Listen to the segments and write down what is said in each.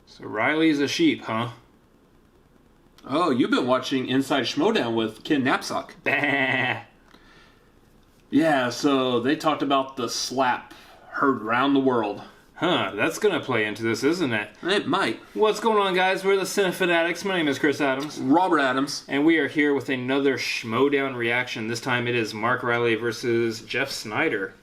So Reilly's a sheep, huh? Oh, you've been watching Inside Schmoedown with Ken Knapsack. Bah. Yeah, so they talked about the slap heard around the world. Huh, that's gonna play into this, isn't it? It might. What's going on, guys? We're the Cinefanatics. My name is Chris Adams. Robert Adams. And we are here with another Schmoedown reaction. This time it is Mark Reilly versus Jeff Sneider.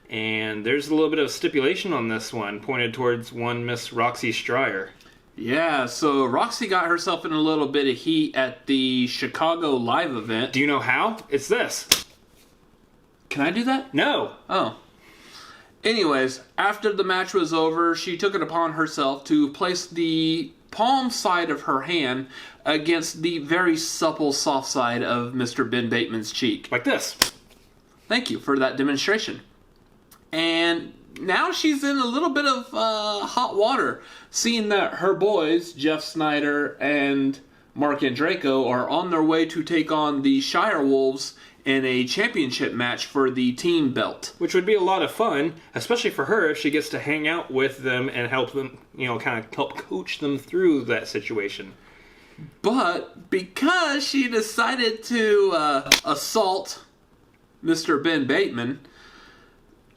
And there's a little bit of stipulation on this one, pointed towards one Miss Roxy Stryer. Yeah, so Roxy got herself in a little bit of heat at the Chicago live event. Do you know how? It's this. Can I do that? No. Oh. Anyways, after the match was over, she took it upon herself to place the palm side of her hand against the very supple soft side of Mr. Ben Bateman's cheek. Like this. Thank you for that demonstration. And now she's in a little bit of hot water, seeing that her boys, Jeff Sneider and Mark Andraco, are on their way to take on the Shirewolves in a championship match for the team belt. Which would be a lot of fun, especially for her if she gets to hang out with them and help them, kind of help coach them through that situation. But because she decided to assault Mr. Ben Bateman,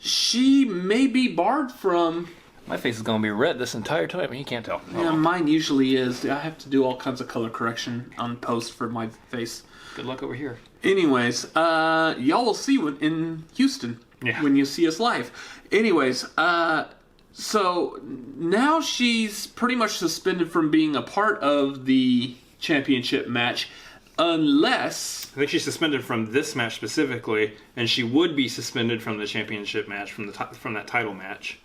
she may be barred from... My face is going to be red this entire time, and you can't tell. Yeah, mine usually is. I have to do all kinds of color correction on post for my face. Good luck over here. Anyways, y'all will see in Houston when you see us live. Anyways, so now she's pretty much suspended from being a part of the championship match, unless... I think she's suspended from this match specifically, and she would be suspended from the championship match, from that title match.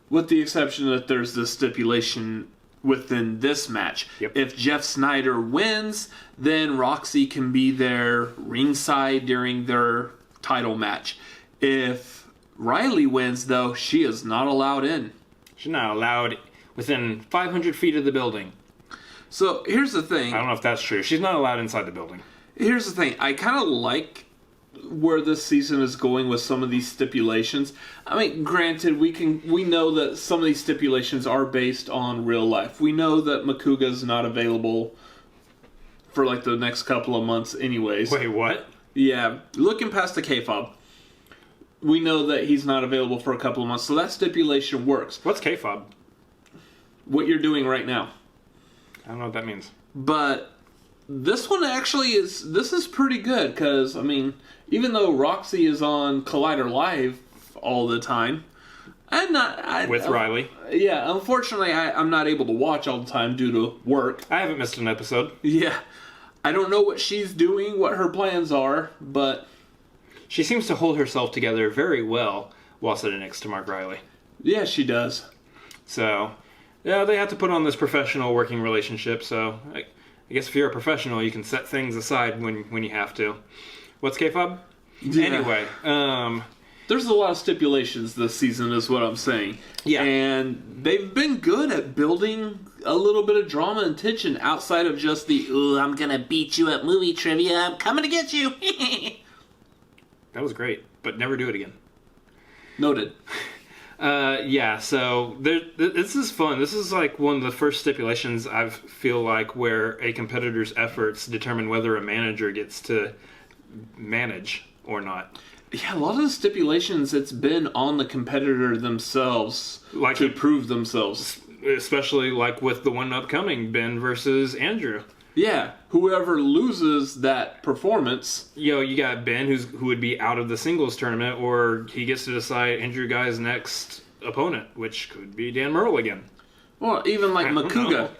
With the exception that there's the stipulation within this match. Yep. If Jeff Sneider wins, then Roxy can be there ringside during their title match. If Reilly wins, though, she is not allowed in. She's not allowed within 500 feet of the building. So here's the thing. I don't know if that's true. She's not allowed inside the building. Here's the thing. I kind of like where this season is going with some of these stipulations. I mean, granted, we know that some of these stipulations are based on real life. We know that Makuga's not available for like the next couple of months anyways. Wait, what? Yeah, looking past the K-fob, we know that he's not available for a couple of months, so that stipulation works. What's K-fob? What you're doing right now. I don't know what that means. But this one actually is pretty good, because, I mean, even though Roxy is on Collider Live all the time, with Reilly. Yeah, unfortunately, I'm not able to watch all the time due to work. I haven't missed an episode. Yeah. I don't know what she's doing, what her plans are, but... She seems to hold herself together very well while sitting next to Mark Reilly. Yeah, she does. So, yeah, they have to put on this professional working relationship, so... I guess if you're a professional, you can set things aside when you have to. What's K-fob? Yeah. Anyway, there's a lot of stipulations this season, is what I'm saying. Yeah. And they've been good at building a little bit of drama and tension outside of just the, ooh, I'm gonna beat you at movie trivia, I'm coming to get you. That was great, but never do it again. Noted. Yeah, so this is fun. This is like one of the first stipulations I feel like where a competitor's efforts determine whether a manager gets to manage or not. Yeah, a lot of the stipulations, it's been on the competitor themselves to prove themselves. Especially like with the one upcoming, Ben versus Andrew. Yeah, whoever loses that performance... You got Ben who would be out of the singles tournament, or he gets to decide Andrew Guy's next opponent, which could be Dan Murrell again. Well, even like Makuga.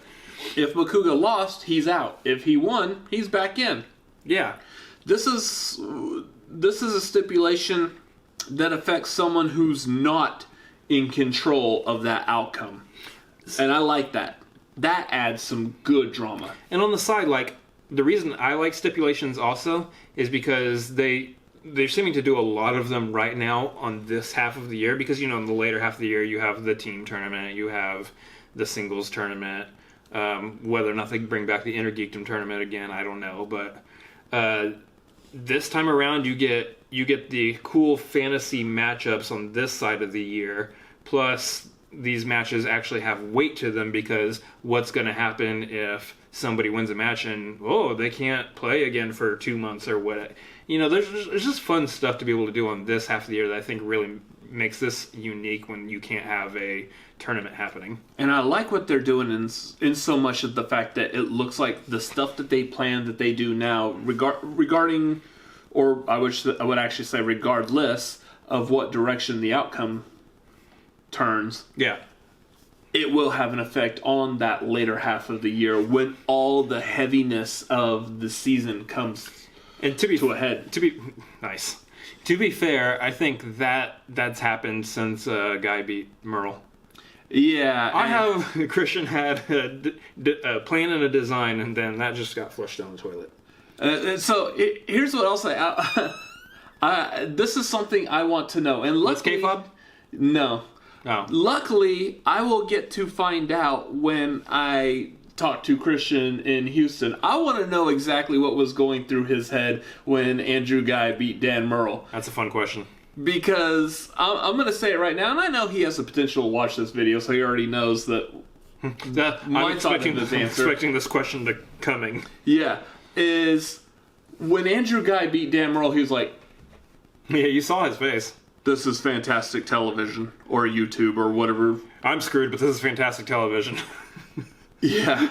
If Makuga lost, he's out. If he won, he's back in. Yeah. This is a stipulation that affects someone who's not in control of that outcome. And I like that. That adds some good drama. And on the side, like, the reason I like stipulations also is because they're seeming to do a lot of them right now on this half of the year, because, in the later half of the year you have the team tournament, you have the singles tournament, whether or not they bring back the Intergeekdom tournament again, I don't know, but this time around you get the cool fantasy matchups on this side of the year, plus these matches actually have weight to them, because what's going to happen if somebody wins a match and they can't play again for 2 months or what? There's just fun stuff to be able to do on this half of the year that I think really makes this unique when you can't have a tournament happening. And I like what they're doing in so much of the fact that it looks like the stuff that they plan that they do now regarding, or I would actually say regardless of what direction the outcome turns. Yeah. It will have an effect on that later half of the year when all the heaviness of the season comes to a head. To be fair, I think that's happened since Guy beat Merle. Yeah. I have Christian had a plan and a design, and then that just got flushed down the toilet. So here's what I'll say. This is something I want to know. And Let's K-Fob? No. Oh. Luckily, I will get to find out when I talk to Christian in Houston. I want to know exactly what was going through his head when Andrew Guy beat Dan Merle. That's a fun question. Because I'm going to say it right now, and I know he has the potential to watch this video, so he already knows that I'm expecting this question to coming. Yeah, is when Andrew Guy beat Dan Merle, he was like... Yeah, you saw his face. This is fantastic television, or YouTube, or whatever. I'm screwed, but this is fantastic television. Yeah.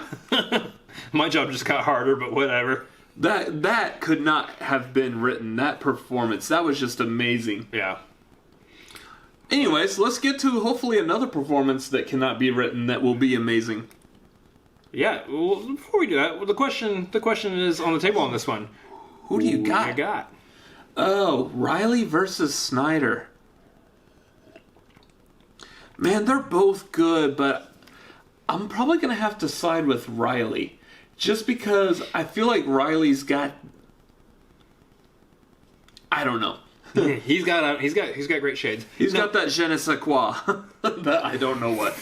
My job just got harder, but whatever. That could not have been written. That performance, that was just amazing. Yeah. Anyways, let's get to hopefully another performance that cannot be written that will be amazing. Yeah. Well, before we do that, the question is on the table on this one. Who do you got? I got. Oh, Reilly versus Sneider. Man, they're both good, but I'm probably going to have to side with Reilly. Just because I feel like Reilly's got... I don't know. He's got great shades. He's got that je ne sais quoi. That I don't know what.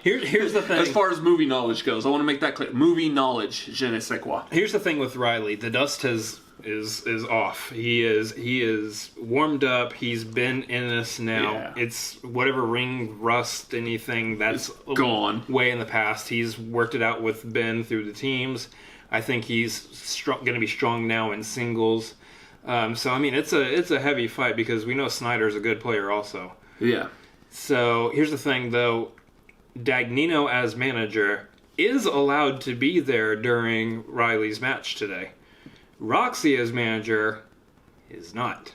Here's the thing. As far as movie knowledge goes, I want to make that clear. Movie knowledge, je ne sais quoi. Here's the thing with Reilly. The dust is off. He is warmed up. He's been in this now. Yeah. It's whatever ring, rust, anything that's gone way in the past. He's worked it out with Ben through the teams. I think he's going to be strong now in singles. So I mean, it's a heavy fight because we know Snyder's a good player also. Yeah. So here's the thing though, Dagnino as manager is allowed to be there during Reilly's match today. Roxy as manager is not.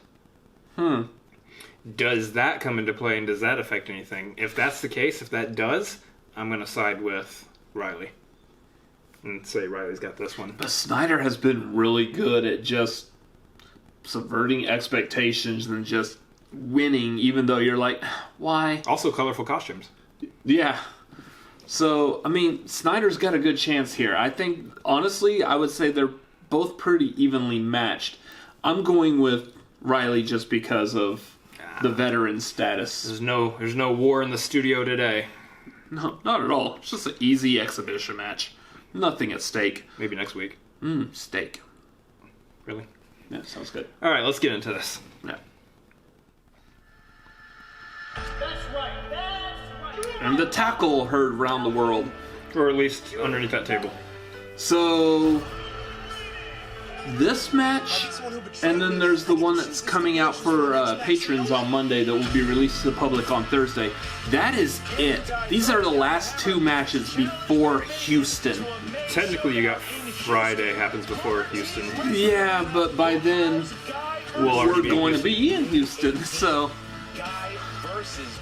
Does that come into play and does that affect anything? If that's the case, if that does, I'm going to side with Reilly and say Reilly's got this one. But Sneider has been really good at just subverting expectations and just winning, even though you're like, why? Also colorful costumes. Yeah. So, I mean, Snyder's got a good chance here. I think, honestly, I would say they're both pretty evenly matched. I'm going with Reilly just because of the veteran status. There's no war in the studio today. No, not at all. It's just an easy exhibition match. Nothing at stake. Maybe next week. Steak. Really? Yeah, sounds good. All right, let's get into this. Yeah. That's right. And the tackle heard round the world. Or at least underneath that table. So, this match, and then there's the one that's coming out for patrons on Monday that will be released to the public on Thursday. That is it. These are the last two matches before Houston. Technically, you got Friday happens before Houston. Yeah, but by then, we're going to be in Houston, so...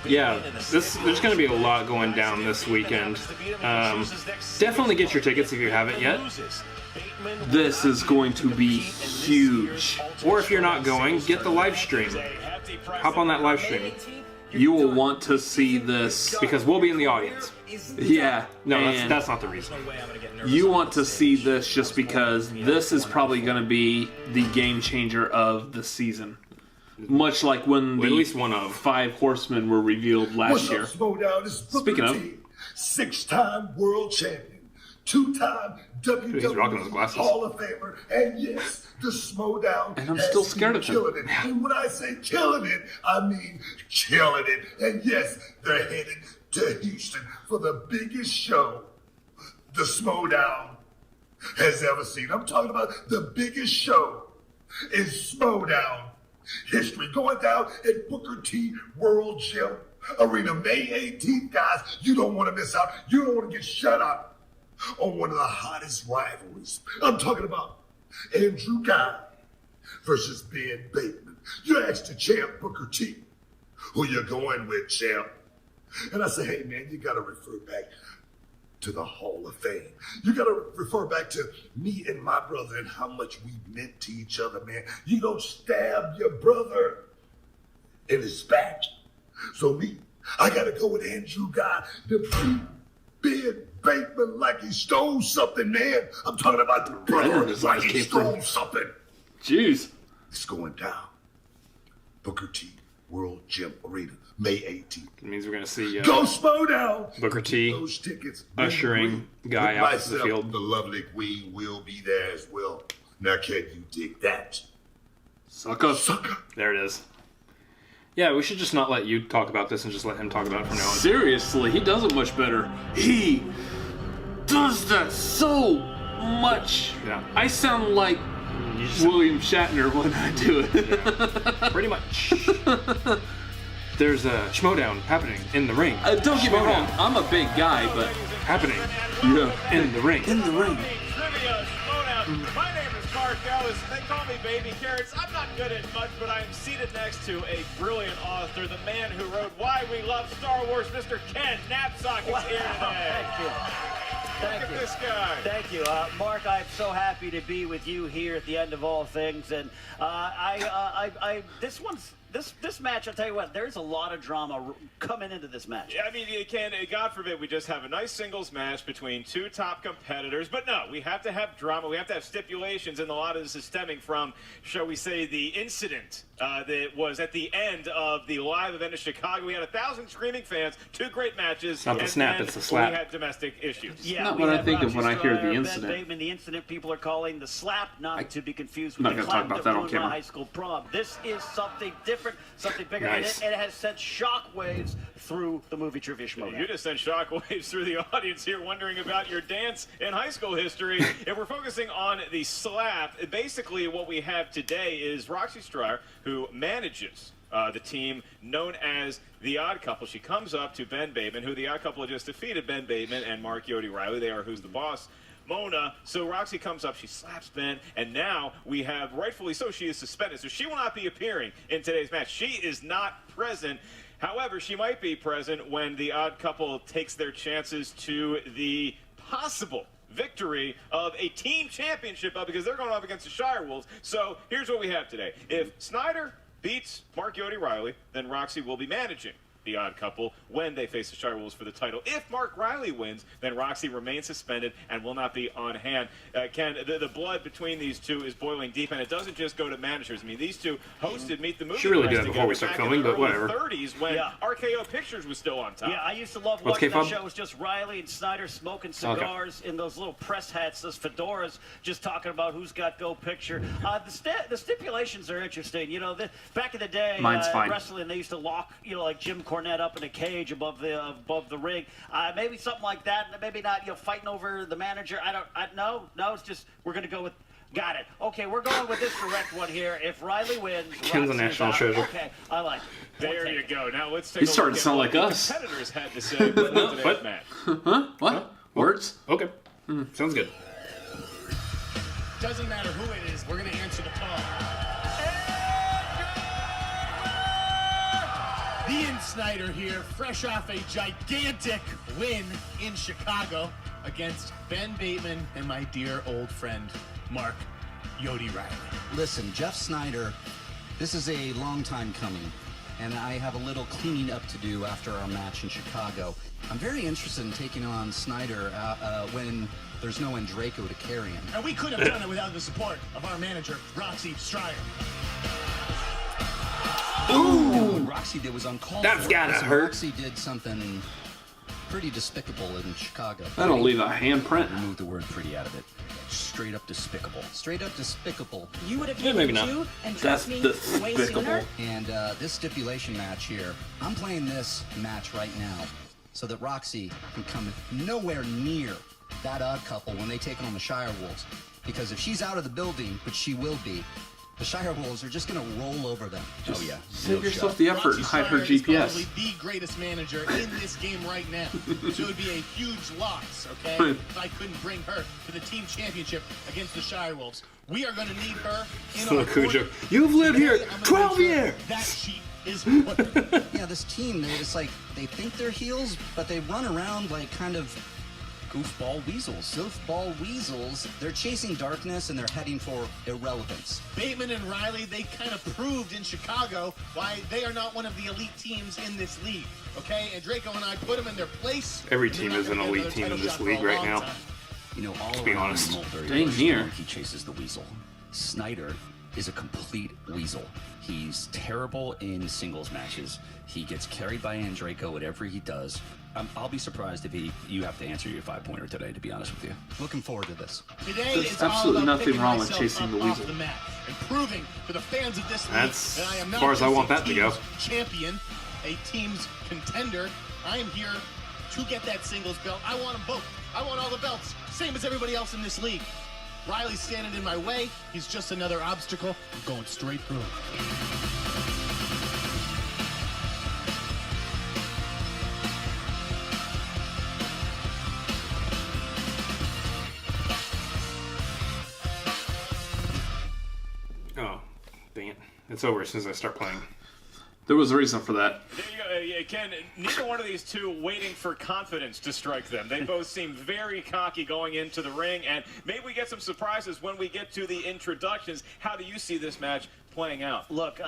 Yeah, there's going to be a lot going down this weekend. Definitely get your tickets if you haven't yet. This is going to be huge. Or if you're not going, get the live stream. Hop on that live stream. You will want to see this. Because we'll be in the audience. Yeah. No, that's not the reason. You want to see this just because this is probably going to be the game changer of the season. Much like when at least one of 5 horsemen were revealed last year. Schmoedown is Speaking of, 6-time world champion, 2-time WWE Hall of Famer, and yes, the Schmoedown. And I'm still scared of him. Killing it. And when I say killing it, I mean killing it. And yes, they're headed to Houston for the biggest show the Schmoedown has ever seen. I'm talking about the biggest show in Schmoedown history, going down at Booker T World Gym Arena, May 18th, guys. You don't want to miss out. You don't want to get shut out on one of the hottest rivalries. I'm talking about Andrew Guy versus Ben Bateman. You asked the champ, Booker T, who you going with, champ? And I say, hey, man, you got to refer back to the Hall of Fame. You got to refer back to me and my brother and how much we meant to each other, man. You don't stab your brother in his back. So me, I got to go with Andrew Guy to beat Ben Bateman like he stole something, man. I'm talking about the brother like he stole something. Jeez. It's going down. Booker T World Gym Arena, May 18th. It means we're going to see Go Schmoedown! Booker T Those tickets. ushering Guy out to the field. The lovely queen will be there as well. Now, can you dig that? Sucker. Sucker. There it is. Yeah, we should just not let you talk about this and just let him talk about it from now on. Seriously, he does it much better. He does that so much. Yeah. I sound like You just- William Shatner when I do it. Pretty much. There's a Schmoedown happening in the ring. Don't get me wrong, Schmoedown I'm a big guy, but happening yeah. in the ring. In the ring. Trivia Schmoedown. My name is Mark Ellis. They call me Baby Carrots. I'm not good at much, but I am seated next to a brilliant author, the man who wrote Why We Love Star Wars, Mr. Ken Knapsack is here today. Thank you. Look at this guy. Thank you. Mark, I'm so happy to be with you here at the end of all things. And this match, I'll tell you what, there's a lot of drama coming into this match. I mean, you can, God forbid, we just have a nice singles match between two top competitors. But no, we have to have drama. We have to have stipulations. And a lot of this is stemming from, shall we say, the incident that was at the end of the live event in Chicago. We had 1,000 screaming fans, two great matches. It's not the and snap, then it's the slap. We had domestic issues. Yeah, Not we what I have think of Roxy when I hear the Stryer, incident. Ben Bateman, the incident people are calling the slap, not to be confused I'm with not the gonna talk clap about that on ruined my camera. high school prom. This is something different, something bigger, Nice. and it has sent shockwaves through the movie Trivia Schmoedown. You just sent shockwaves through the audience here wondering about your dance in high school history. If we're focusing on the slap, basically what we have today is Roxy Stryer, who manages the team known as The Odd Couple. She comes up to Ben Bateman, who The Odd Couple just defeated, Ben Bateman and Mark Yodi Reilly. They are Who's the Boss Mona. So Roxy comes up, she slaps Ben, and now we have, rightfully so, she is suspended. So she will not be appearing in today's match. She is not present. However, she might be present when The Odd Couple takes their chances to the possible victory of a team championship because they're going up against the Shirewolves. So here's what we have today. If Sneider beats Mark Yodi Reilly, then Roxy will be managing The Odd Couple when they face the Shirewolves for the title. If Mark Reilly wins, then Roxy remains suspended and will not be on hand. Ken, the blood between these two is boiling deep, and it doesn't just go to managers. I mean, these two hosted Meet the Movie. She really Press did that before we together start back filming, in the but whatever. early 30s when Yeah. RKO Pictures was still on top. Yeah, I used to love What's watching that K-pop? show. It was just Reilly and Snyder smoking cigars in those little press hats, those fedoras, just talking about who's got Go Picture. The stipulations are interesting. You know, back in the day, Mine's fine. wrestling, they used to lock, like Jim Cornette up in a cage above the ring. Maybe something like that. Maybe not, fighting over the manager. No, it's just we're going to go with. Got it. Okay, we're going with this direct one here. If Riley wins, Ken's a Roxy's national out. treasure. Okay, I like it. There We'll you take it. go. Now let's take He's a starting look to sound at like what us. the competitors had to say before today's What? match. Huh? What? Words? Okay. Sounds good. Doesn't matter who it is, we're going to answer the call. Ian Sneider here, fresh off a gigantic win in Chicago against Ben Bateman and my dear old friend, Mark Yodi Reilly. Listen, Jeff Sneider, this is a long time coming, and I have a little cleaning up to do after our match in Chicago. I'm very interested in taking on Sneider when there's no Draco to carry him. And we couldn't have done it without the support of our manager, Roxy Stryer. What Roxy did was uncalled That's for. gotta Listen, hurt. Roxy did something pretty despicable in Chicago. That'll leave a handprint. Remove the word pretty out of it. Straight up despicable. Straight up despicable. You would have Yeah, been maybe able not. to, and That's trust me, way despicable. sooner. And this stipulation match here, I'm playing this match right now so that Roxy can come nowhere near that odd couple when they take on the Shirewolves. Because if she's out of the building, which she will be, the Shirewolves are just going to roll over them. Oh yeah. Save yourself the effort and hide her Roxy Stryer is GPS. probably the greatest manager in this game right now. So it would be a huge loss, okay, if I couldn't bring her to the team championship against the Shirewolves. We are going to need her in our Cujo. court. You've lived here Today, I'm gonna 12 make sure years. That sheet is put. Yeah, this team, it's like they think they're heels, but they run around like kind of goofball weasels. Goofball weasels. They're chasing darkness and they're heading for irrelevance. Bateman and Reilly, they kind of proved in Chicago why they are not one of the elite teams in this league. Okay, and Draco and I put them in their place. Every team is an elite team in this league right now. You know, all be around honest. Mulberry Dang Bush, near. He chases the weasel. Sneider is a complete weasel. He's terrible in singles matches. He gets carried by Andraco, whatever he does. I'll be surprised if you have to answer your 5-pointer today, to be honest with you. Looking forward to this. Today There's it's all absolutely about nothing picking wrong with myself chasing up the off weasel. the mat and proving to the fans of this league That's that I am as not far as I just want a that to go. team's champion, a team's contender. I am here to get that singles belt. I want them both. I want all the belts, same as everybody else in this league. Reilly's standing in my way. He's just another obstacle. I'm going straight through him. Oh, dang it. It's over as soon as I start playing. There was a reason for that. There you go. Yeah, Ken, neither one of these two waiting for confidence to strike them. They both seem very cocky going into the ring, and maybe we get some surprises when we get to the introductions. How do you see this match playing out? Look,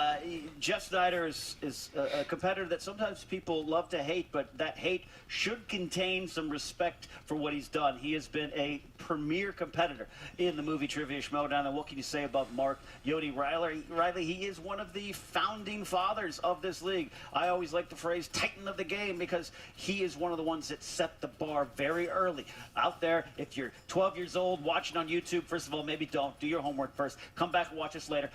Jeff Sneider is a competitor that sometimes people love to hate, but that hate should contain some respect for what he's done. He has been a premier competitor in the movie Trivia Schmoedown. And what can you say about Mark Yodi Reilly? He is one of the founding fathers of this league. I always like the phrase titan of the game because he is one of the ones that set the bar very early. Out there, if you're 12 years old watching on YouTube, first of all, maybe don't. Do your homework first. Come back and watch us later.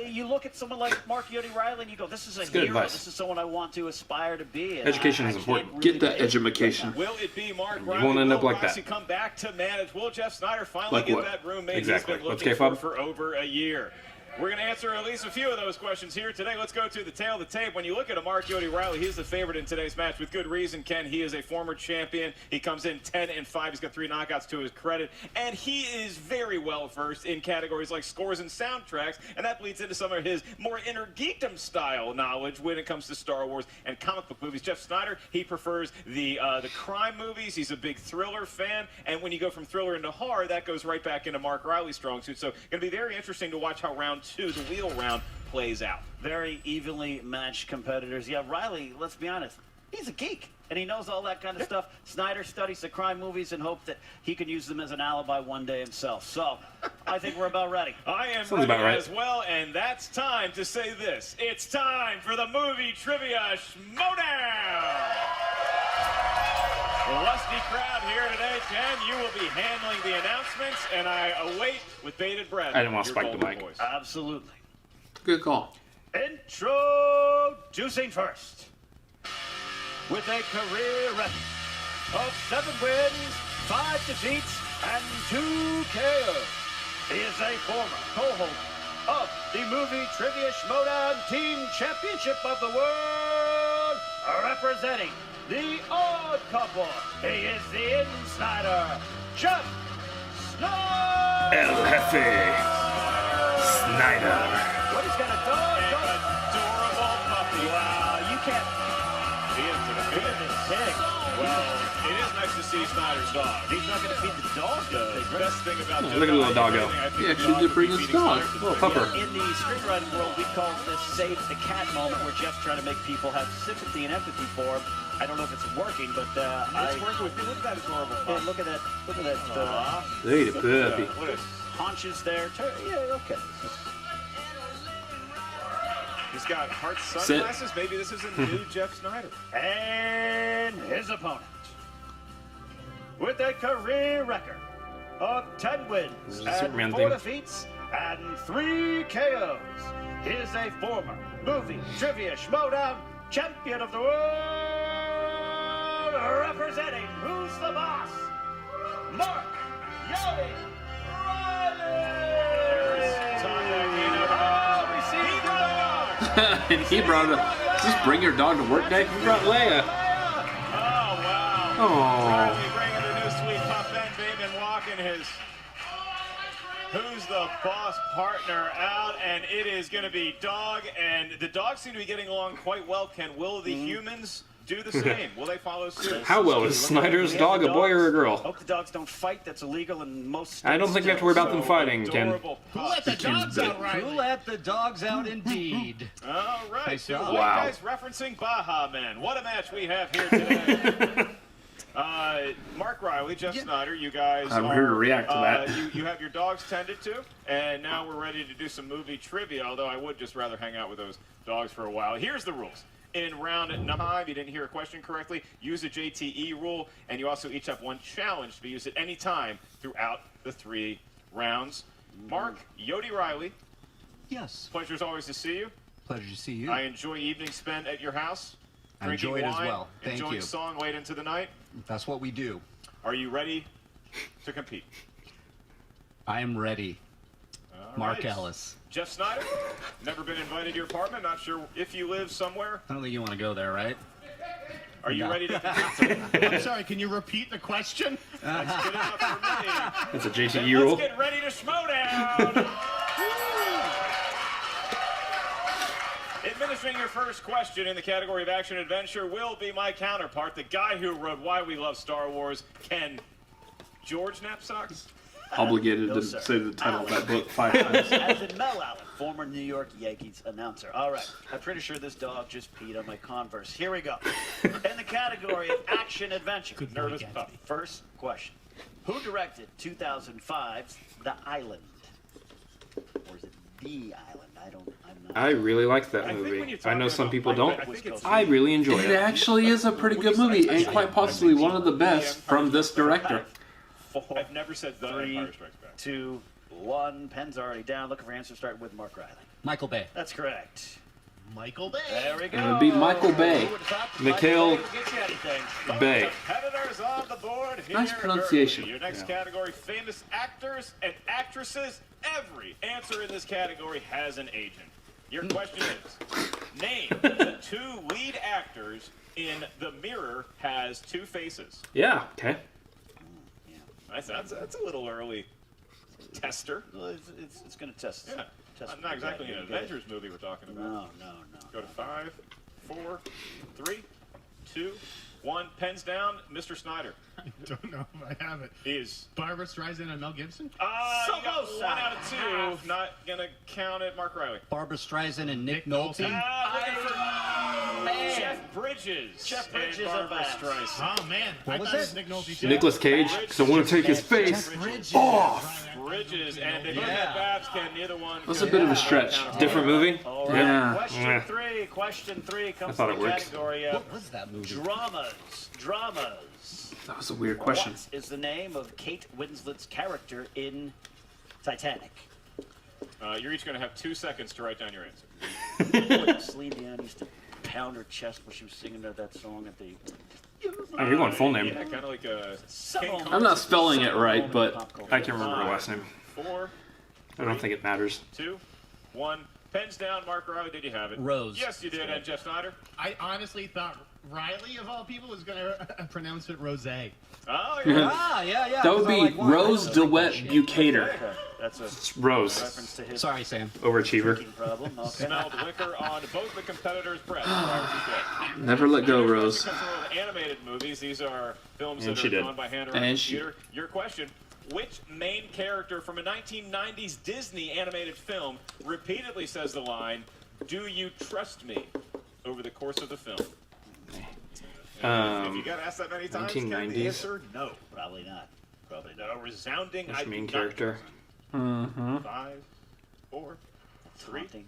You look at someone like Mark Yodi Reilly and you go, this is a good hero. advice. This is someone I want to aspire to be. And Education I is can't important. really Get that wait. education. Will it be Mark You Reilly? won't end up Will like Roxy that. come back to manage? Will Jeff Sneider finally Like get what? that roommate Exactly. he's been Let's looking K-pop. for over a year? We're going to answer at least a few of those questions here today. Let's go to the tail of the tape. When you look at a Mark Yodi Reilly, he's the favorite in today's match with good reason, Ken. He is a former champion. He comes in 10-5. He's got 3 knockouts to his credit. And he is very well versed in categories like scores and soundtracks. And that bleeds into some of his more inner geekdom style knowledge when it comes to Star Wars and comic book movies. Jeff Sneider, he prefers the crime movies. He's a big thriller fan. And when you go from thriller into horror, that goes right back into Mark Reilly's strong suit. So going to be very interesting to watch how round 2, the wheel round, plays out. Very evenly matched competitors. Yeah, Reilly, let's be honest, he's a geek. And he knows all that kind of stuff. Sneider studies the crime movies and hope that he can use them as an alibi one day himself. So, I think we're about ready. I am Sounds ready about right. as well, and that's time to say this. It's time for the movie Trivia Schmoedown! Lusty crowd here today, Ken. You will be handling the announcements, and I await with bated breath. I didn't want to your spike the golden mic. voice. Absolutely. Good call. Introducing first, with a career record of 7 wins, 5 defeats, and 2 KOs, he is a former co-holder of the movie Trivia Schmoedown Team Championship of the World, representing the Odd Couple. He is the Insider, Jeff Sneider. El Jefe. Sneider. What, he's got a dog? An adorable puppy. Wow, you can't. He is Look at an this pig. Well, it is nice to see Snyder's dog. He's not going to feed the dog, though. The best thing about Oh, look at the little doggo. He actually did bring his dog. Little pupper. In the screenwriting world, we call this save the cat moment, where Jeff's trying to make people have sympathy and empathy for him. I don't know if it's working, but It's working with me. Look at that adorable Hey, puppy. look at that. Look at that. Hey, the puppy. What is? Haunches there. Yeah, okay. He's got heart Sit. sunglasses. Maybe this is a new Jeff Sneider. And his opponent, with a career record of 10 wins This is a and Superman 4 thing. defeats and 3 KOs, he is a former movie Trivia Schmoedown champion of the world, representing Who's the Boss? Mark Yodi Riley. And he brought just bring your dog to work day. He brought Leia. Oh, wow. Oh. Riley bringing the new sweet pup, Ben Bateman walking his Who's the Boss partner out, and it is going to be Dog, and the dogs seem to be getting along quite well. Will the humans do the same? Will they follow suit? How well is Snyder's dog, a boy or a girl? Hope the dogs don't fight. That's illegal in most states. I don't think we have to worry about them fighting, Ken. Adorable Who pup. let the dogs out, Who Riley? let the dogs out indeed? All right, Nice two job. white Wow. guys referencing Baja Men. What a match we have here today. Mark Reilly, Jeff Sneider, you guys I'm are, here to react to that. You have your dogs tended to, and now we're ready to do some movie trivia, although I would just rather hang out with those dogs for a while. Here's the rules. In round 9, you didn't hear a question correctly, use a JTE rule, and you also each have one challenge to be used at any time throughout the 3 rounds. Mark, Yodi Riley, Yes. pleasure as always to see you. Pleasure to see you. I enjoy evenings spent at your house. I Drinking enjoy it as wine, well. Thank enjoying you. song late into the night. That's what we do. Are you ready to compete? I am ready. All Mark right. Ellis. Jeff Sneider, never been invited to your apartment. Not sure if you live somewhere. I don't think you want to go there, right? Are you No. ready to compete? I'm sorry, can you repeat the question? That's good enough for me. That's a Then JTE rule. let's get ready to Schmoedown. Administering your first question in the category of action adventure will be my counterpart, the guy who wrote Why We Love Star Wars, Ken George Knapsocks. Obligated No, to sir. say the title of that book 5 times. As in Mel Allen, former New York Yankees announcer. All right, I'm pretty sure this dog just peed on my Converse. Here we go. In the category of action adventure, Nervous pup. first question. Who directed 2005's The Island? Or is it The Island? I'm not. I really like that I think when movie. you're I know talking some about people Mike, don't. I think it's I really enjoy It it. actually is a pretty good movie, and quite possibly one of the best from this director. I've never said The 3, Empire Strikes Back. 2, 1. Pen's already down. Looking for answers. Starting with Mark Riley. Michael Bay. That's correct. Michael Bay. There we go. It would be Michael Bay. Who would've thought Mikhail Michael Bay would get you anything? Bay. Competitors on the board here. Nice pronunciation. Your next category, famous actors and actresses. Every answer in this category has an agent. Your question is, name the 2 lead actors in The Mirror Has 2 Faces. Yeah, okay. That's a little early tester. Well, it's going to test. Yeah. test Not exactly an you get it. Avengers movie we're talking about. No. Go to 5, 4, 3, 2, 1. Pens down. Mr. Snyder. I don't know if I have it. He is. Barbara Streisand and Mel Gibson? So You got close. 1 out of 2. Not going to count it. Mark Riley. Barbara Streisand and Nick Nolte. Nolte. Looking for Man. Jeff Bridges. Jeff Bridges and of Barbara that. Streisand. Oh, man. What I was thought it it? was Nick Nolte, too. Nicolas Cage, because I want to take his face off. Bridges, and they both Yeah. had Babs, Ken. Neither one. That's a bit of a stretch. Different movie? All right. Yeah. Question 3. Question 3 comes thought from it the works. category of What was that movie? dramas. That was a weird question. What is the name of Kate Winslet's character in Titanic? You're each going to have 2 seconds to write down your answer. Boy, Celine Dion used to pound her chest when she was singing that song at the. Oh, you're going full name. Yeah, kind of like a King Some Kong. I'm not spelling it right, but I can't remember her last name. 4, I don't think it matters. 2, 1. Pens down. Mark Riley, did you have it? Rose. Yes, you did. And Jeff Snyder? I honestly thought Riley, of all people, was going to pronounce it Rose. Oh, yeah. Ah, yeah. That would 'cause I be like wine. Rose I don't DeWitt like Bucator. Okay, that's a It's Rose. reference to his Sorry, Sam. Overachiever. drinking problem. Okay. Smelled liquor on both the competitors' breath. prior to death. Never let go, Rose. Because of animated movies, these are films And that she are did. drawn by hand or on And a she- computer. Your question: which main character from a 1990s Disney animated film repeatedly says the line, "Do you trust me?" over the course of the film? If you got asked that many times, Ken, the 1990s. answer no. Probably not. Probably A not. resounding Which I do main not character? Mm-hmm. 5, 4, 3, Haunting.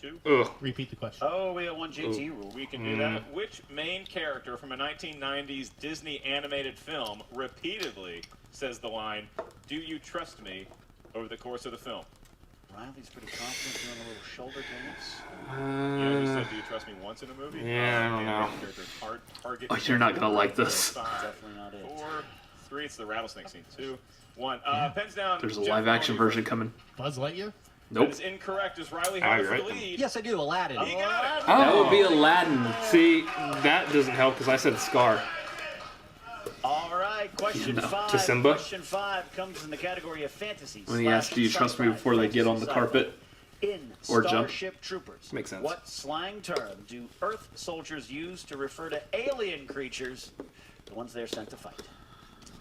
2. Ugh. Repeat the question. Oh, we got one JT rule. We can do that. Which main character from a 1990s Disney animated film repeatedly says the line, "Do you trust me?" over the course of the film? Riley's pretty confident doing a little shoulder dance. You know who said, "Do you trust me once in a movie?" Yeah, I don't know. Target. Oh, you're not gonna like this. Definitely not it. 4, 3. It's the rattlesnake scene. 2, 1. Pens down. There's a Jeff live action Mahoney. version coming. Buzz Lightyear? That Nope. is incorrect. As Reilly Ah, has you're the right. lead. Yes, I do. Aladdin. He got it. That would be Aladdin. See, that doesn't help because I said Scar. All right, question 5. To Simba? Question 5 comes in the category of fantasy. When he asks, "Do you trust me?" before they get on the carpet In or jump. Starship Troopers, Makes sense. what slang term do Earth soldiers use to refer to alien creatures, the ones they're sent to fight?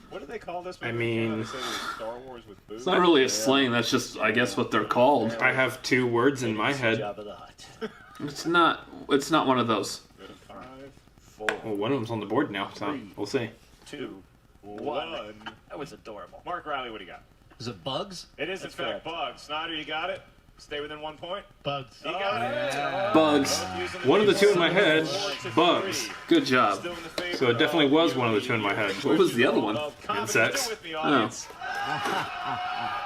What do they call this? I movie? mean- They say it was Star Wars with boobs. It's not really a slang. That's just, I guess, what they're called. I have 2 words in my head. Jabba the Hutt. It's not. It's not one of those. 5, 4, Well, one of them's on the board now, so we'll see. 2, 1. 1. That was adorable. Mark Riley, what do you got? Is it bugs? It is, That's in fact, correct. Bugs. Snyder, you got it? Stay within 1 point. Bugs. He got it. Bugs. Both using One of the 2 in my keyboard. head, 4 to 3. bugs. Good job. Still in the favor So it definitely was of one of the 2 in my head. What was the other one? of comedy. Insects. Still with me, Oh. audience.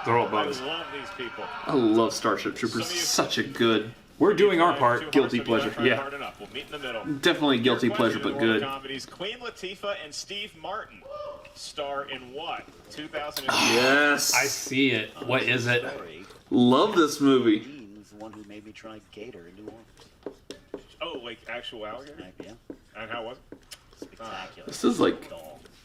They're all I bugs. love these people. I love Starship Troopers. Such a good, We're doing our Too part. hard, guilty so if you pleasure. don't try Yeah. hard enough, we'll meet in the middle. definitely guilty Your pleasure, question but in world good. Comedies. Queen Latifah and Steve Martin star in what? 2000. Yes. I see it. What is it? Story. Love this movie. Dean was the one who made me try Gator in New Orleans. Oh, like actual alligator? Yeah, And how was it? spectacular. This is like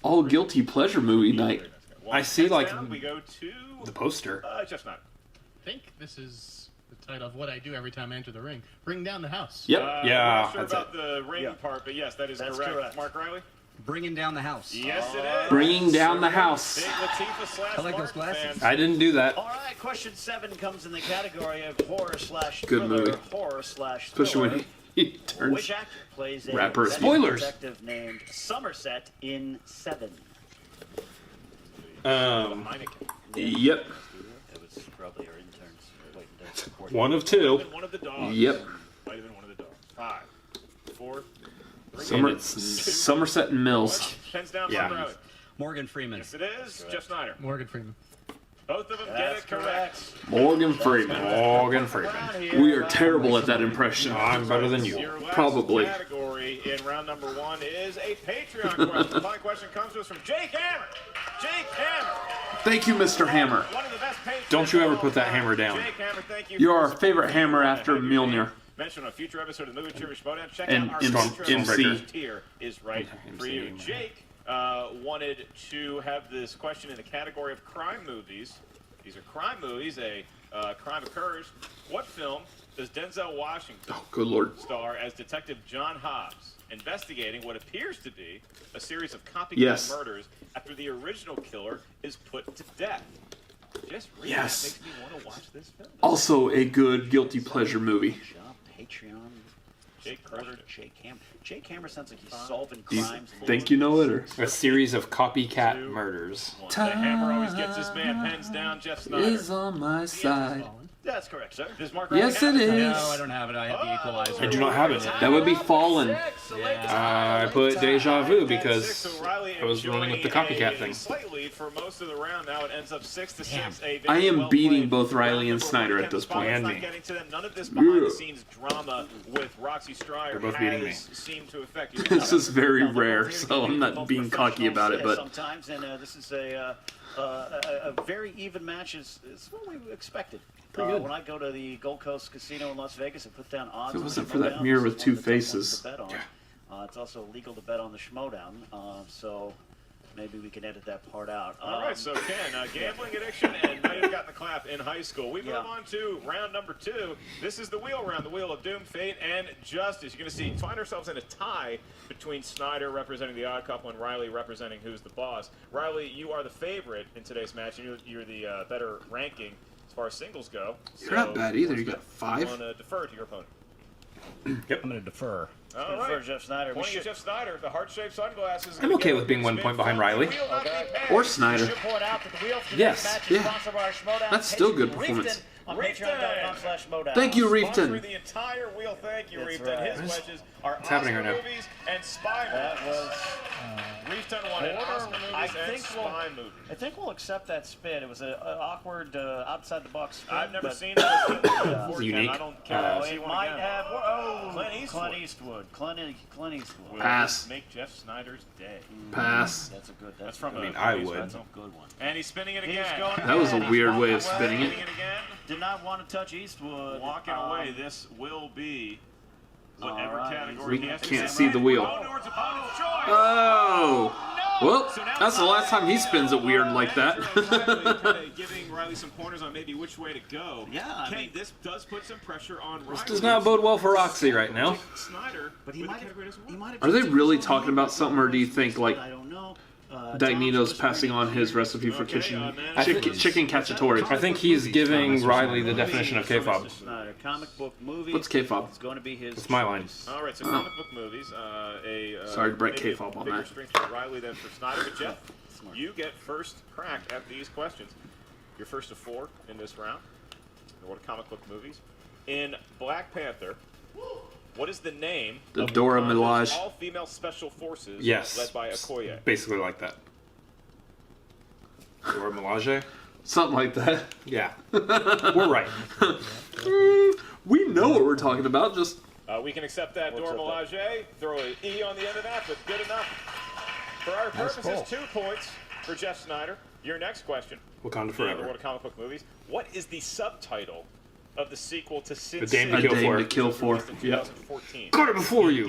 all guilty pleasure movie night. I see, like, Down, we go to The poster. just not. I think this is the title of what I do every time I enter the ring. Bring down the house. Yep. Yeah, I'm not sure that's about the ring Yeah. part, but yes, that is That's correct. correct. Mark Riley? Bringing down the house. Yes, it is. Bringing down the house. Big Latifah slash I like those Martin glasses. fan. I didn't do that. All right, question 7 comes in the category of horror slash Good thriller, movie. horror slash Especially thriller. when he turns. Which actor plays a rapper. veteran Spoilers. detective named Somerset in 7? Heineken. Yep. It was probably our interns waiting to report. One of Might 2. have been one of the dogs. Yep. Might have been one of the dogs. 5, 4, 3. Somerset and Mills. Pens down, Yeah. Mark Riley. Morgan Freeman. Yes, it is. Jeff Snyder. Morgan Freeman. Both of them That's get it correct. Morgan Freeman. Morgan Freeman. Around here, We are terrible at that impression. I'm better than you. Your last Probably. category in round number 1 is a Patreon question. My question comes to us from Jake Hammer. Jake Hammer. Thank you, Mr. Hammer. One of the best patrons Don't you ever of all put that time. hammer down. Jake Hammer, thank you. You're for our supporting favorite the hammer show. after Have your name Mjolnir. mentioned on a future episode of the Movie Trivia Schmoedown. Check And out our MC. Patreon. First tier is right for you. MC. Jake wanted to have this question in the category of crime movies. These are crime movies. A crime occurs. What film does Denzel Washington Oh, good lord. star as Detective John Hobbs, investigating what appears to be a series of copycat Yes. murders after the original killer is put to death? Just reading Yes. that makes me want to watch this film. Also a good guilty pleasure movie. Good job, Patreon. Jake crushed supporter it. Jake Hammer. Jake Hammer sounds like he's solving Do you crimes. think you know it, or? A series of copycat murders. The hammer always gets his man pens down. Jeff Snyder. on my side. That's correct, sir. Does Mark Yes, Riley it have is. No, I don't have it. I have the equalizer. I do not have it. That would be Fallen. I put Deja Vu because I was running with the copycat thing. Slight lead for most of the round. Now it ends up 6-6. A very I am well beating played both Reilly round and number Sneider one. at this Kevin point. Spaulding's And not me. getting to them. None of this behind-the-scenes drama with Roxy Stryer They're both beating me. has seemed to affect you. This is very Now, they're rare, both here to so compete. I'm They're not both being cocky about it, professionals, but sometimes, and this is a very even match. Is what we expected. Pretty good. When I go to the Gold Coast Casino in Las Vegas and put down odds, If it on the wasn't for that Schmoedown, mirror this with is two one of the tough ones faces. to bet on. It's also legal to bet on the Schmoedown, so maybe we can edit that part out. All right, so Ken, gambling addiction and might have gotten the clap in high school. We move Yeah. on to round number 2. This is the wheel round, the wheel of doom, fate, and justice. You're going to see find ourselves in a tie between Sneider representing the odd couple and Reilly representing who's the boss. Reilly, you are the favorite in today's match, and you're the better ranking as far as singles go. You're not bad either. You got 5. want to defer to your opponent. I'm going to defer. All For right. Jeff Snyder, we Pointing at should Jeff Snyder, the heart-shaped sunglasses. I'm okay with being 1 point behind Reilly. Or Sneider. point out that the wheel for Yes, this match yeah. is sponsored by our Schmoedown. That's still good Reefton performance. On Reefton. patreon.com/Schmoedown. Thank you, Sponsoring Reefton. the entire wheel. Thank you, That's Reefton. right. His wedges are happening Oscar right now? movies and spy That movies. was Reefton won an Oscar movie and spy movie. I think we'll accept that spin. It was an awkward outside the box spin. I've never but- seen that before. It's unique. I don't care to see It one might again. have. Clint Eastwood. Clint Eastwood. Clint Eastwood. Will Pass. this make Jeff Snyder's day? Pass. That's a good. That's from I mean, a I movie, would. That's a good one. And he's spinning it He's again. going That was a again. He's weird way walking of spinning away. it. Spinning it again. Did not want to touch Eastwood. Walking away. This will be whatever All right. category We he has to can't sit see in. the wheel. Going towards opponent's choice. Oh! Well, So now that's the last time he spins it weird like that. Kinda giving Reilly some pointers on maybe which way to go. Yeah, I Okay, mean- this does put some pressure on Reilly. Does not bode well for Roxy right now. Sneider, But he with the might category doesn't work. have. Are they really talking about something, or do you think, like, I don't know. Dagnito's passing on his recipe for kitchen chicken cacciatore? I think he's giving Reilly the definition of K-pop. Snyder, comic book movies. What's K-pop? It's going to be his. That's my line. choice. All right, so comic book movies. Sorry to break maybe a K-pop on bigger that. strength for Reilly than for Sneider, but Jeff, you get first crack at these questions. You're first of 4 in this round. What are comic book movies? In Black Panther, what is the name The of Dora Wakanda's Milaje. all-female special forces Yes. led by Okoye? Basically like that. Or Milaje? Something like that. Yeah. We're right. We know what we're talking about, just... We can accept that Dora Milaje, throw an E on the end of that, but good enough. For our purposes, 2 points for Jeff Sneider. Your next question. Wakanda In the Forever. world of comic book movies. What is the subtitle of the sequel to Sin A Dame City? to Kill For. to Kill For. Released in Yep. 2014. Got it before you.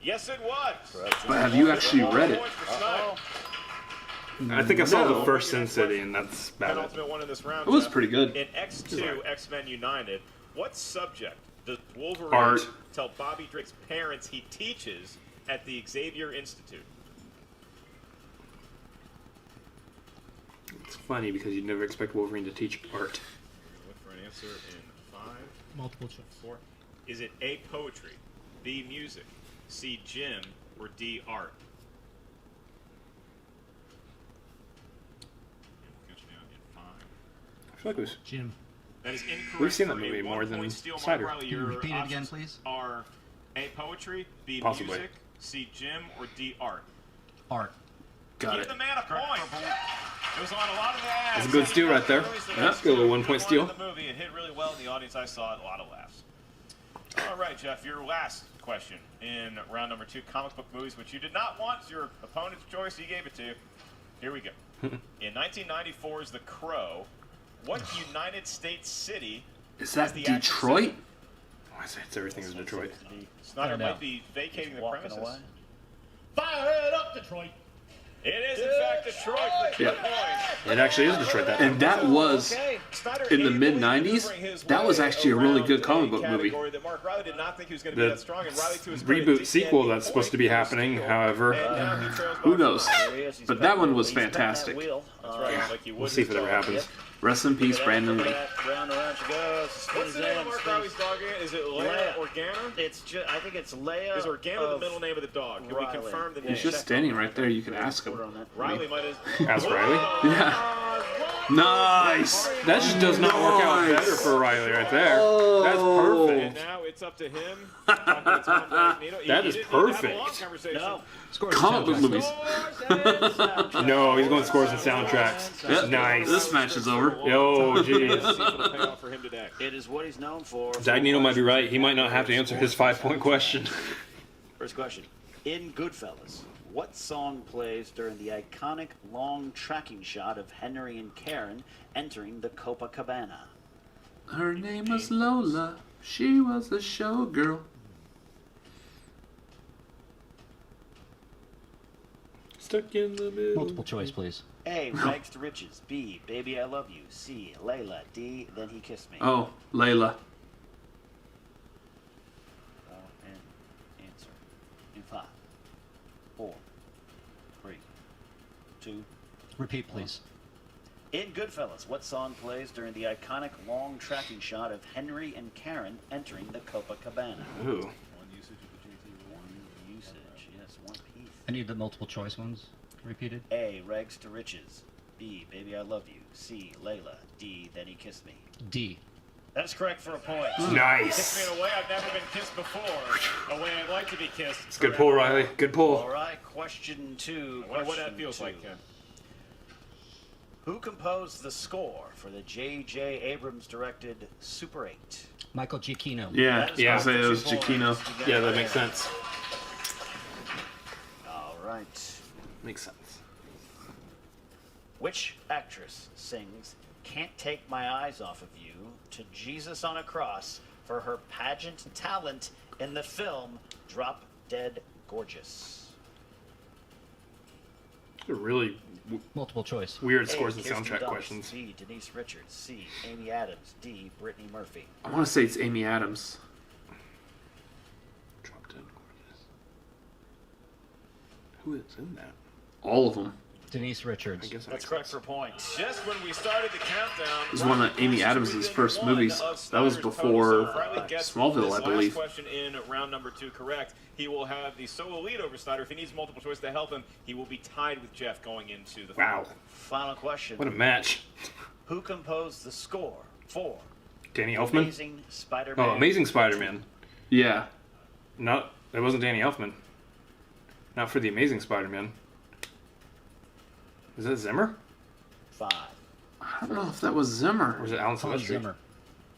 Yes, it was. But have you actually read it? Points for Snyder. I think I saw No. the first Sin City, and that's about it. Penultimate one in this round. It was Jeff. pretty good. In X2, X-Men United, what subject does Wolverine Art. tell Bobby Drake's parents he teaches at the Xavier Institute? It's funny because you'd never expect Wolverine to teach art. Look for an answer in 5, Multiple choice. 4. Is it A, poetry, B, music, C, gym, or D, art? We'll catch you down in 5. I feel like it was... Jim. That is incorrect. We've seen that for a movie more 1 than point steal. Mark Cider. Reilly, Can you your repeat it again, options please? Are A, poetry, B, Possibly. music, C, gym, or D, art? Art. Got Give it. the man a point. It was on a lot of the ads. That's a good steal right there. That's a good little 1 point steal. The movie, it hit really well in the audience. I saw it. A lot of laughs. All right, Jeff, your last question in round number 2, comic book movies, which you did not want. It's your opponent's choice. He gave it to you. Here we go. In 1994's The Crow, what United States city Is has that the actor Detroit? said? I say it's everything in Detroit. Snyder Find might out. be vacating the Walking premises. away. Fire it up, Detroit. It is, in fact, Detroit. For 2 Yeah. points. It actually is Detroit. That And that was... Snyder In the ably mid-90s, maneuvering his that was way actually a really good around comic a book movie. category that Mark Reilly did not think he was going to be The that strong, and Reilly, to his credit, reboot did sequel get a that's supposed to be point for happening, steal. however, And now he trails Who by knows? 4. There he is. He's But back. that one was He's back that fantastic. wheel. That's right. Like you would we'll see if his it ever dog. happens. Rest in peace, Brandon Lee. Round around she goes. What's the name of Mark Reilly's dog again? Is it Leia Organa? It's just, I think it's Leia. Is Organa the of middle name of the dog? Can we Riley. confirm the name? He's just standing right there. You can ask him. Order on that. Riley might have... Ask Riley. Yeah. Nice. That just does not work out Nice. better for Riley right there. That's Oh. And perfect. now it's up to him. Talking to Tom Dagnino. That He is didn't even have a perfect. long conversation. No. Comic book movies. No, he's going scores and soundtracks. Yep. Nice. This match is over. Yo, Let's see jeez. what'll pay off for him today. It is what he's known for. Dagnino might be right. He might not have to answer his 5-point question. First question. In Goodfellas, what song plays during the iconic long tracking shot of Henry and Karen entering the Copacabana? Her name was Lola. She was a showgirl. Stuck in the middle. Multiple choice, please. A. Rags to Riches. B. Baby I Love You. C. Layla. D. Then He Kissed Me. Oh, Layla. And answer in 5, 4, 3, 2. Repeat, please. In Goodfellas, what song plays during the iconic long tracking shot of Henry and Karen entering the Copacabana? Ooh. One usage of the JT. One usage. Yes, one piece. I need the multiple choice ones repeated. A. Rags to Riches. B. Baby I Love You. C. Layla. D. Then He Kissed Me. D. That's correct for a point. Nice. Kiss me in a way I've never been kissed before. A way I'd like to be kissed. It's a good pull, Reilly. Good pull. All right, question 2. I wonder what that feels like, Ken. Who composed the score for the J.J. Abrams directed Super 8? Michael Giacchino. Yeah, That is yeah. I correct say it for was 2 points. Giacchino. You got Yeah, it. that makes sense. All right. Makes sense. Which actress sings Can't Take My Eyes Off of You to Jesus on a Cross for her pageant talent in the film Drop Dead Gorgeous? They're really Multiple choice. weird A, scores and Kirsten soundtrack Dunst, questions. B, Denise Richards. C, Amy Adams. D, Brittany Murphy. I want to say it's Amy Adams. Drop Dead Gorgeous. Who is in that? All of them. Denise Richards. I guess That's correct for a point. Just when we started the countdown, It was one of Amy Adams' first movies. That was before Smallville, I believe. Question in round number 2 correct. He will have the solo lead over Sneider. If he needs multiple choice to help him, he will be tied with Jeff going into the Wow. Final question. What a match. Who composed the score for Danny Elfman? Amazing Spider-Man? Oh, Amazing Spider-Man. Yeah. No, it wasn't Danny Elfman. Not for the Amazing Spider-Man. Is that Zimmer? 5. I don't know if that was Zimmer. Or is it Alan Thomas Silvestri? Zimmer.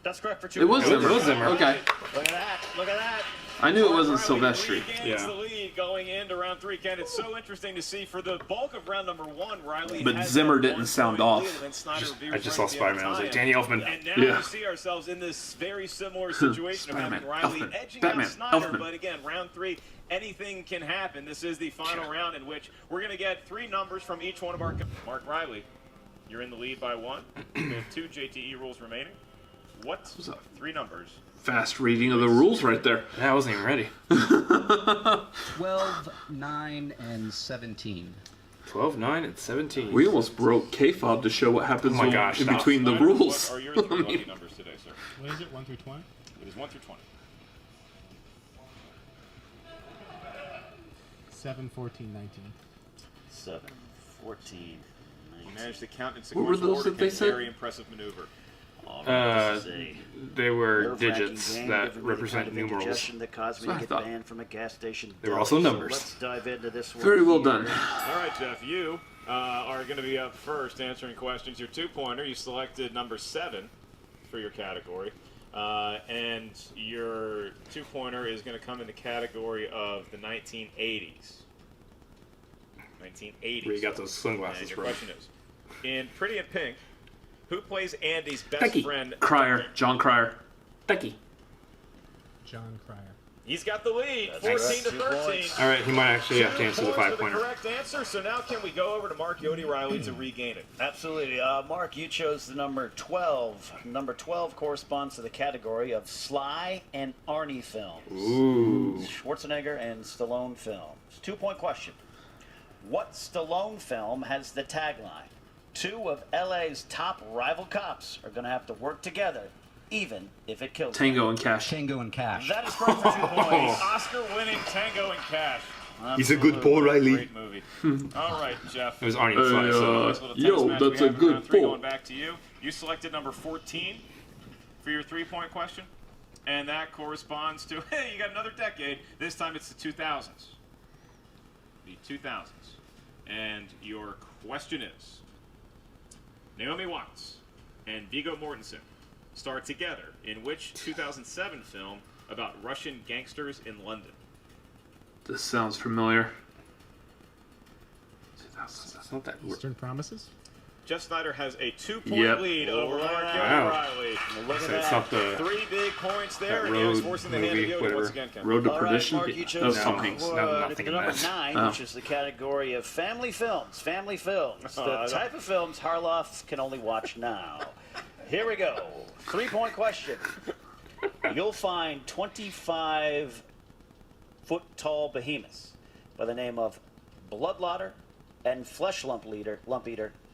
That's correct for 2 It was points. Zimmer. It was Zimmer. Okay. Look at that. Look at that. I knew it wasn't Riley Silvestri. regains Yeah. the lead going into round 3. Ken, it's so interesting to see for the bulk of round number 1, Riley. But has Zimmer that didn't 1 sound point off. lead, and then Sneider veers I just right saw at the end of Spider-Man. I was like, time. Danny Elfman. And now Yeah. we see ourselves in this very similar situation of having Spider-Man, Riley Elfman, edging Batman, out Sneider. Elfman. But again, round 3, anything can happen. This is the final round in which we're going to get 3 numbers from each one of our... Mark Riley, you're in the lead by 1. We have 2 JTE rules remaining. What? 3 numbers? Fast reading of the rules right there. Yeah, I wasn't even ready. 12, 9, and 17. 12, 9, and 17. We almost broke K-Fob to show what happens Oh my gosh, in stop. between the Sneider, rules. What are your 3 lucky numbers today, sir? What is it, 1 through 20? It is 1 through 20. 7, 14, 19. 7, 14, You 19. managed to count in What were sequential those order. that they Ken. said? Very impressive maneuver. All right, this is a They were nerve-wracking digits game, that giving me the represent kind of numerals. indigestion that caused me That's to what I get thought. banned from a gas station. They were also So numbers. let's dive into this one. Very well here. done. All right, Jeff, you are going to be up first answering questions. Your 2-pointer, you selected number 7 for your category. And your 2-pointer is going to come in the category of the 1980s. 1980s. Where you got those And sunglasses your from. question is, in Pretty in Pink, who plays Andy's best Becky. friend? Cryer. John Cryer. Becky. John Cryer. He's got the lead, That's 14 to correct. 2 13. points. All right, he might actually have to answer the 2 points for 5-pointer. correct answer. So now can we go over to Mark Yodi Riley to regain it? Absolutely. Mark, you chose the number 12. Number 12 corresponds to the category of Sly and Arnie films. Ooh. Schwarzenegger and Stallone films. 2-point question. What Stallone film has the tagline, 2 of LA's top rival cops are going to have to work together, even if it kills them? Tango and Cash. Tango and Cash. That is correct for 2 points. Oscar-winning Tango and Cash. He's a good pull, Reilly. Great movie. All right, Jeff. It was Arnie and Sly, so... Nice little tennis yo, match we that's a have in good round 3 pull. Going back to you. You selected number 14 for your 3-point question, and that corresponds to, hey, you got another decade. This time it's the 2000s. The 2000s. And your question is, Naomi Watts and Viggo Mortensen star together in which 2007 film about Russian gangsters in London? This sounds familiar. It's not that... Eastern Promises? Jeff Sneider has a 2-point Yep. lead over Mark Wow. Riley. Look at It's that. not the 3 big points there, That and he was road forcing the hand of movie, Yoda whatever. once again, Ken. Road to All right, Perdition? Mark, you that chose was No. Tom number, Hanks. nothing in number that. 9, Oh. which is the category of family films. Family films. The I don't- type of films Harloffs can only watch now. Here we go. 3-point question. You'll find 25-foot-tall behemoths by the name of Bloodlotter and Flesh Lump Eater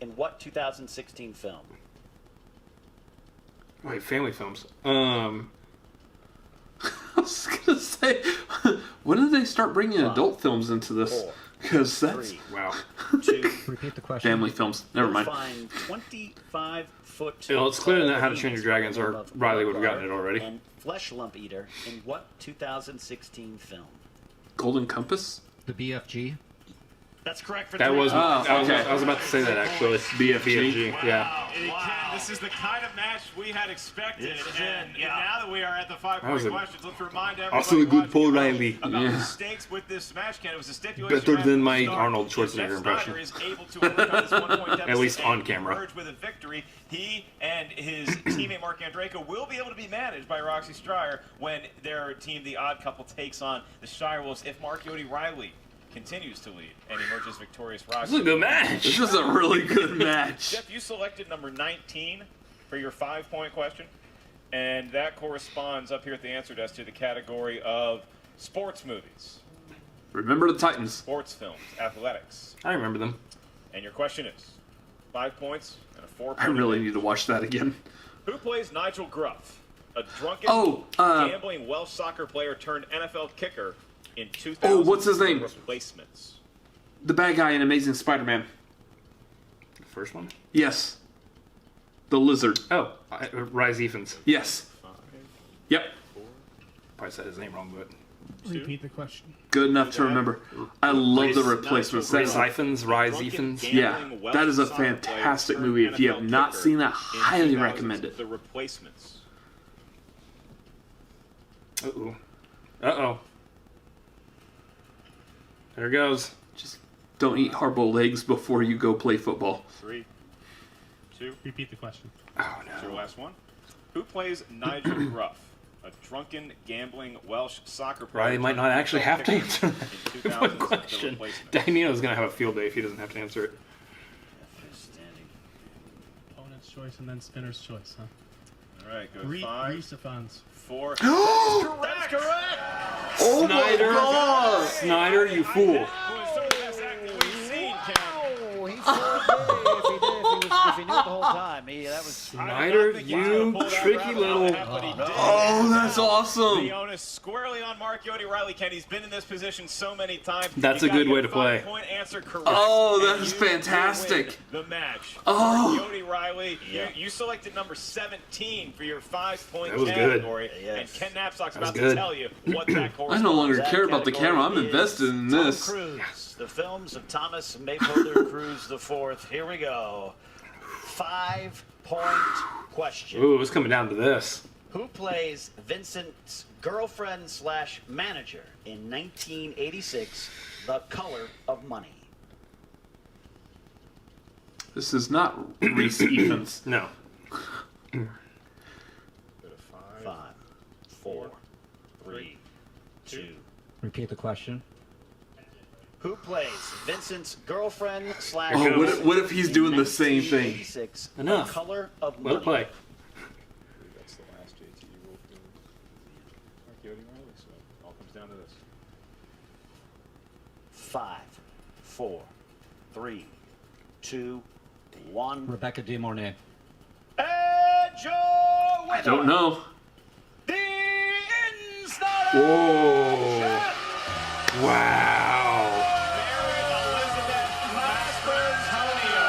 in what 2016 film? Wait, family films. I was gonna say, when did they start bringing adult films into this? 4, Because that's 3, Wow. 2, Repeat the question. Family films. Never You'll mind. find 25-foot. You know, it's clear that How to Train Your Dragons or Reilly would have gotten it already. And Flesh Lump Eater in what 2016 film? Golden Compass? The BFG. That's correct for That three. was, okay. I was about to say that actually. BFG. Yeah. This is the kind of match we had expected. This is And it, yeah. now that we are at the 5-point was a- questions, let's remind everybody also a good watching pull, at home Reilly. about Yeah. the stakes with this match. Ken, it was a stipulation Better match than from my the start. Arnold If Schwarzenegger Jeff impression. Sneider is able to overcome his 1-point deficit At least on and camera. emerge with a victory, he and his teammate Mark Andreyko will be able to be managed by Roxy Stryer when their team, the Odd Couple, takes on the Shirewolves. If Mark Yodi Reilly continues to lead and emerges victorious, This Roxy. is a good match. This is a really good match. Jeff, you selected number 19 for your 5-point question, and that corresponds up here at the answer desk to the category of sports movies, Remember the Titans. sports films, athletics. I remember them. And your question is 5 points and a 4-point. I really need to watch that again. Who plays Nigel Gruff, a drunken, gambling Welsh soccer player turned NFL kicker in 2000? Oh, what's his name? Replacements. The bad guy in Amazing Spider-Man. The first one? Yes. The lizard. Oh, Rise Evans. Yes. Yep. Probably said his name wrong, but. Repeat the question. Good enough to remember. I love the replacements. Rise That's Evans, Rise Evans. Yeah, that is a fantastic movie. If you have not seen that, highly recommend it. The Replacements. Uh-oh. Uh-oh. There it goes. Just don't eat hard-boiled eggs before you go play football. 3, 2, Repeat the question. Oh, It's your no. last one. Who plays Nigel Gruff, a drunken, gambling Welsh soccer player? Riley might not actually have to answer that one The question. Replacements. Danino's going to have a field day if he doesn't have to answer it. Opponent's choice and then spinner's choice, huh? All right, go 5, Reese-a-fons. 4. That's correct. Oh Snyder. my God! Snyder, you fool. Who is some of the best acting we've seen, Ken? Oh, he certainly did. If he knew it the whole time. That was. Snyder, you tricky little. Oh, that's awesome. The onus squarely on Mark Yodi Reilly. Ken, he's been in this position so many times. That's You a good got way your to play. 5-point answer correct. Oh, that and is you will fantastic. win the match. Oh. Mark Yodi Reilly, you selected number 17 for your 5-point That was good. category. Yes. And Ken Knapsack's That was about to good. tell you what that I corresponds. no longer That care about the category camera. I'm is invested in Tom this. Cruise, the films of Thomas Maypother Cruise IV. Here we go. 5-point question. Ooh, it's coming down to this. Who plays Vincent's girlfriend/manager in 1986, The Color of Money? This is not Reese Evans. No. 5, 4, 3, 2. Repeat the question. Who plays Vincent's girlfriend slash? Oh, what if he's doing the same thing? 1986, Enough. The Color of Well Money. play. That's the last JT rule for Mark Yodi Reilly, so it all comes down to this. 5, 4, 3, 2, 1. Rebecca De Mornay. And Joe I don't know. The Inside. Whoa. Wow.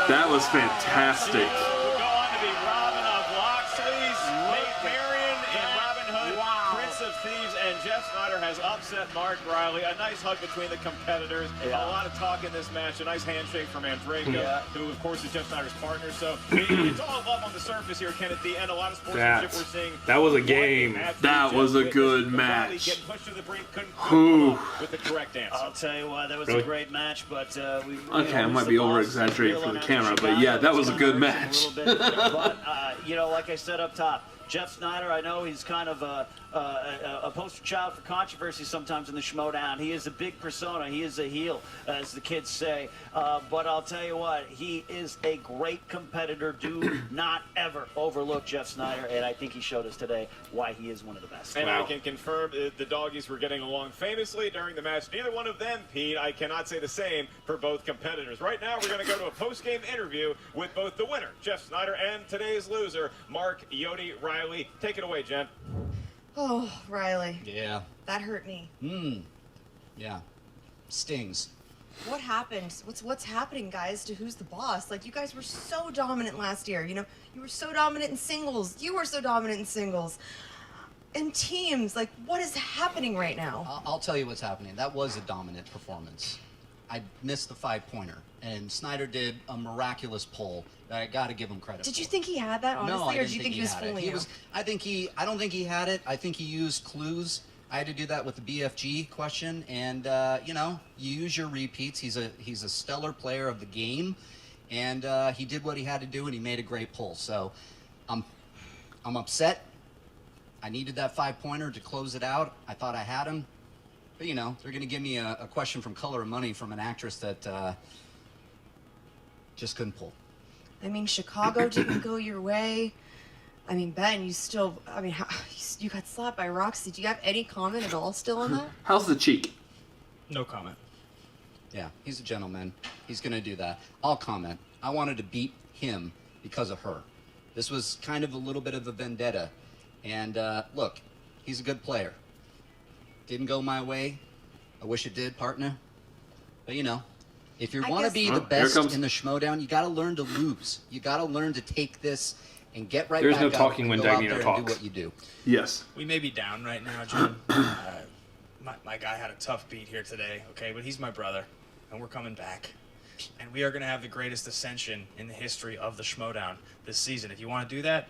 That was fantastic. Would go on to be Robin of Locksley's, Nate Marion in Robin Hood, Prince of Thieves, and Jeff Sneider has upset Mark Reilly. A nice hug between the competitors. Yeah. A lot of talk in this match. A nice handshake from Andreyko, Yeah. who of course is Jeff Sneider's partner. So it's all love on the surface here, Ken. At the end, a lot of sportsmanship we're seeing. That was a game. That was a good Reilly match. getting pushed to the brink, couldn't Whew. come up with the correct answer. I'll tell you what, that was Really? a great match, but we. Okay, I might be over-exaggerating for the camera, but yeah, that was a good match. But like I said up top, Jeff Sneider, I know he's kind of a poster child for controversy sometimes in the Schmoedown. He is a big persona. He is a heel, as the kids say. But I'll tell you what, he is a great competitor. Do not ever overlook Jeff Sneider, and I think he showed us today why he is one of the best. And I can confirm the doggies were getting along famously during the match. Neither one of them, Pete. I cannot say the same for both competitors. Right now, we're going to go to a post-game interview with both the winner, Jeff Sneider, and today's loser, Mark Yodi Reilly. Take it away, Jen. Oh, Reilly, Yeah. that hurt me. Yeah. Stings. What happened? What's happening, guys, to who's the boss? Like, you guys were so dominant last year, you know? You were so dominant in singles. You were so dominant in singles. In teams, like, what is happening right now? I'll tell you what's happening. That was a dominant performance. I missed the 5-pointer, and Sneider did a miraculous pull that I got to give him credit Did for. you think he had that, honestly, No, or did you think he was had it. fooling you? I don't think he had it. I think he used clues. I had to do that with the BFG question, and you know, you use your repeats. He's a stellar player of the game, and he did what he had to do, and he made a great pull. So, I'm upset. I needed that 5-pointer to close it out. I thought I had him, but you know, they're gonna give me a question from Color of Money from an actress that just couldn't pull. I mean, Chicago didn't go your way. I mean, Ben, you got slapped by Roxy. Do you have any comment at all still on that? How's the cheek? No comment. Yeah, he's a gentleman. He's gonna do that. I'll comment. I wanted to beat him because of her. This was kind of a little bit of a vendetta. And look, he's a good player. Didn't go my way. I wish it did, partner. But you know, if you want to be the best in the Schmoedown, you got to learn to lose. You got to learn to take this and get right There's back no up talking and when go out Dagnino there and talks. do what you do. Yes. We may be down right now, Jim. My guy had a tough beat here today, okay? But he's my brother, and we're coming back. And we are going to have the greatest ascension in the history of the Schmoedown this season. If you want to do that,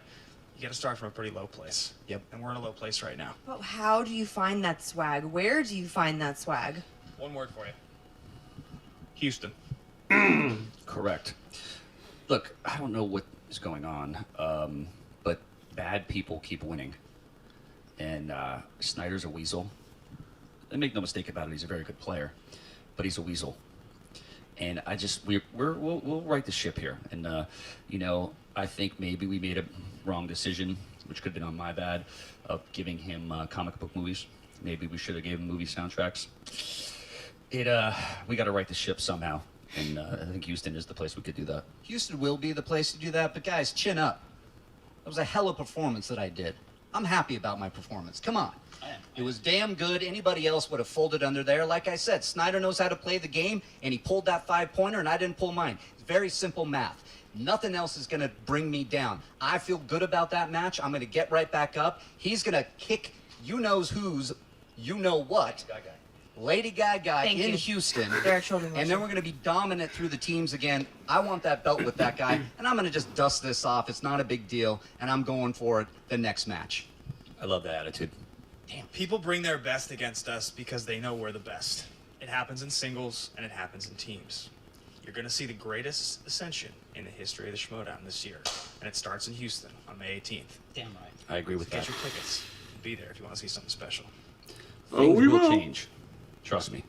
you got to start from a pretty low place. Yep. And we're in a low place right now. But how do you find that swag? Where do you find that swag? One word for you. Houston. Correct. Look, I don't know what is going on, but bad people keep winning. And Snyder's a weasel. And make no mistake about it, he's a very good player, but he's a weasel. And I just we'll right the ship here. And you know, I think maybe we made a wrong decision, which could have been on my bad, of giving him comic book movies. Maybe we should have gave him movie soundtracks. We got to right the ship somehow. And I think Houston is the place we could do that. Houston will be the place to do that, but guys, chin up. That was a hell of a performance that I did. I'm happy about my performance. Come on. It was damn good. Anybody else would have folded under there. Like I said, Sneider knows how to play the game, and he pulled that 5-pointer, and I didn't pull mine. It's very simple math. Nothing else is going to bring me down. I feel good about that match. I'm going to get right back up. He's going to kick you-knows-who's you-know-what. Lady Gaga in Houston. And then we're going to be dominant through the teams again. I want that belt with that guy, and I'm going to just dust this off. It's not a big deal, and I'm going for it the next match. I love that attitude. Damn. People bring their best against us because they know we're the best. It happens in singles, and it happens in teams. You're going to see the greatest ascension in the history of the Schmoedown this year, and it starts in Houston on May 18th. Damn right. I agree with Get that. your tickets. Be there if you want to see something special. Things will change. Trust me.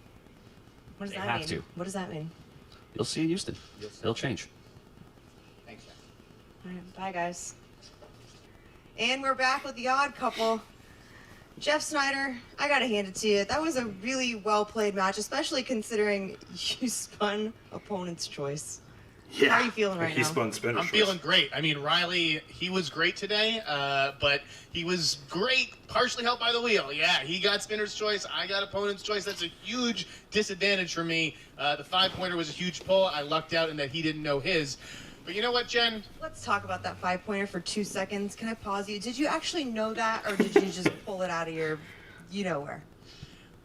What does They that have mean? to. What does that mean? You'll see in Houston. It'll change. Thanks, Jeff. All right, bye, guys. And we're back with the odd couple. Jeff Sneider, I gotta hand it to you. That was a really well-played match, especially considering you spun opponent's choice. Yeah. How are you feeling right now? I'm feeling great. I mean, Reilly, he was great today, but he was great, partially helped by the wheel. Yeah, he got spinner's choice. I got opponent's choice. That's a huge disadvantage for me. The 5-pointer was a huge pull. I lucked out in that he didn't know his. But you know what, Jen? Let's talk about that 5-pointer for 2 seconds. Can I pause you? Did you actually know that, or did you just pull it out of your you-know-where?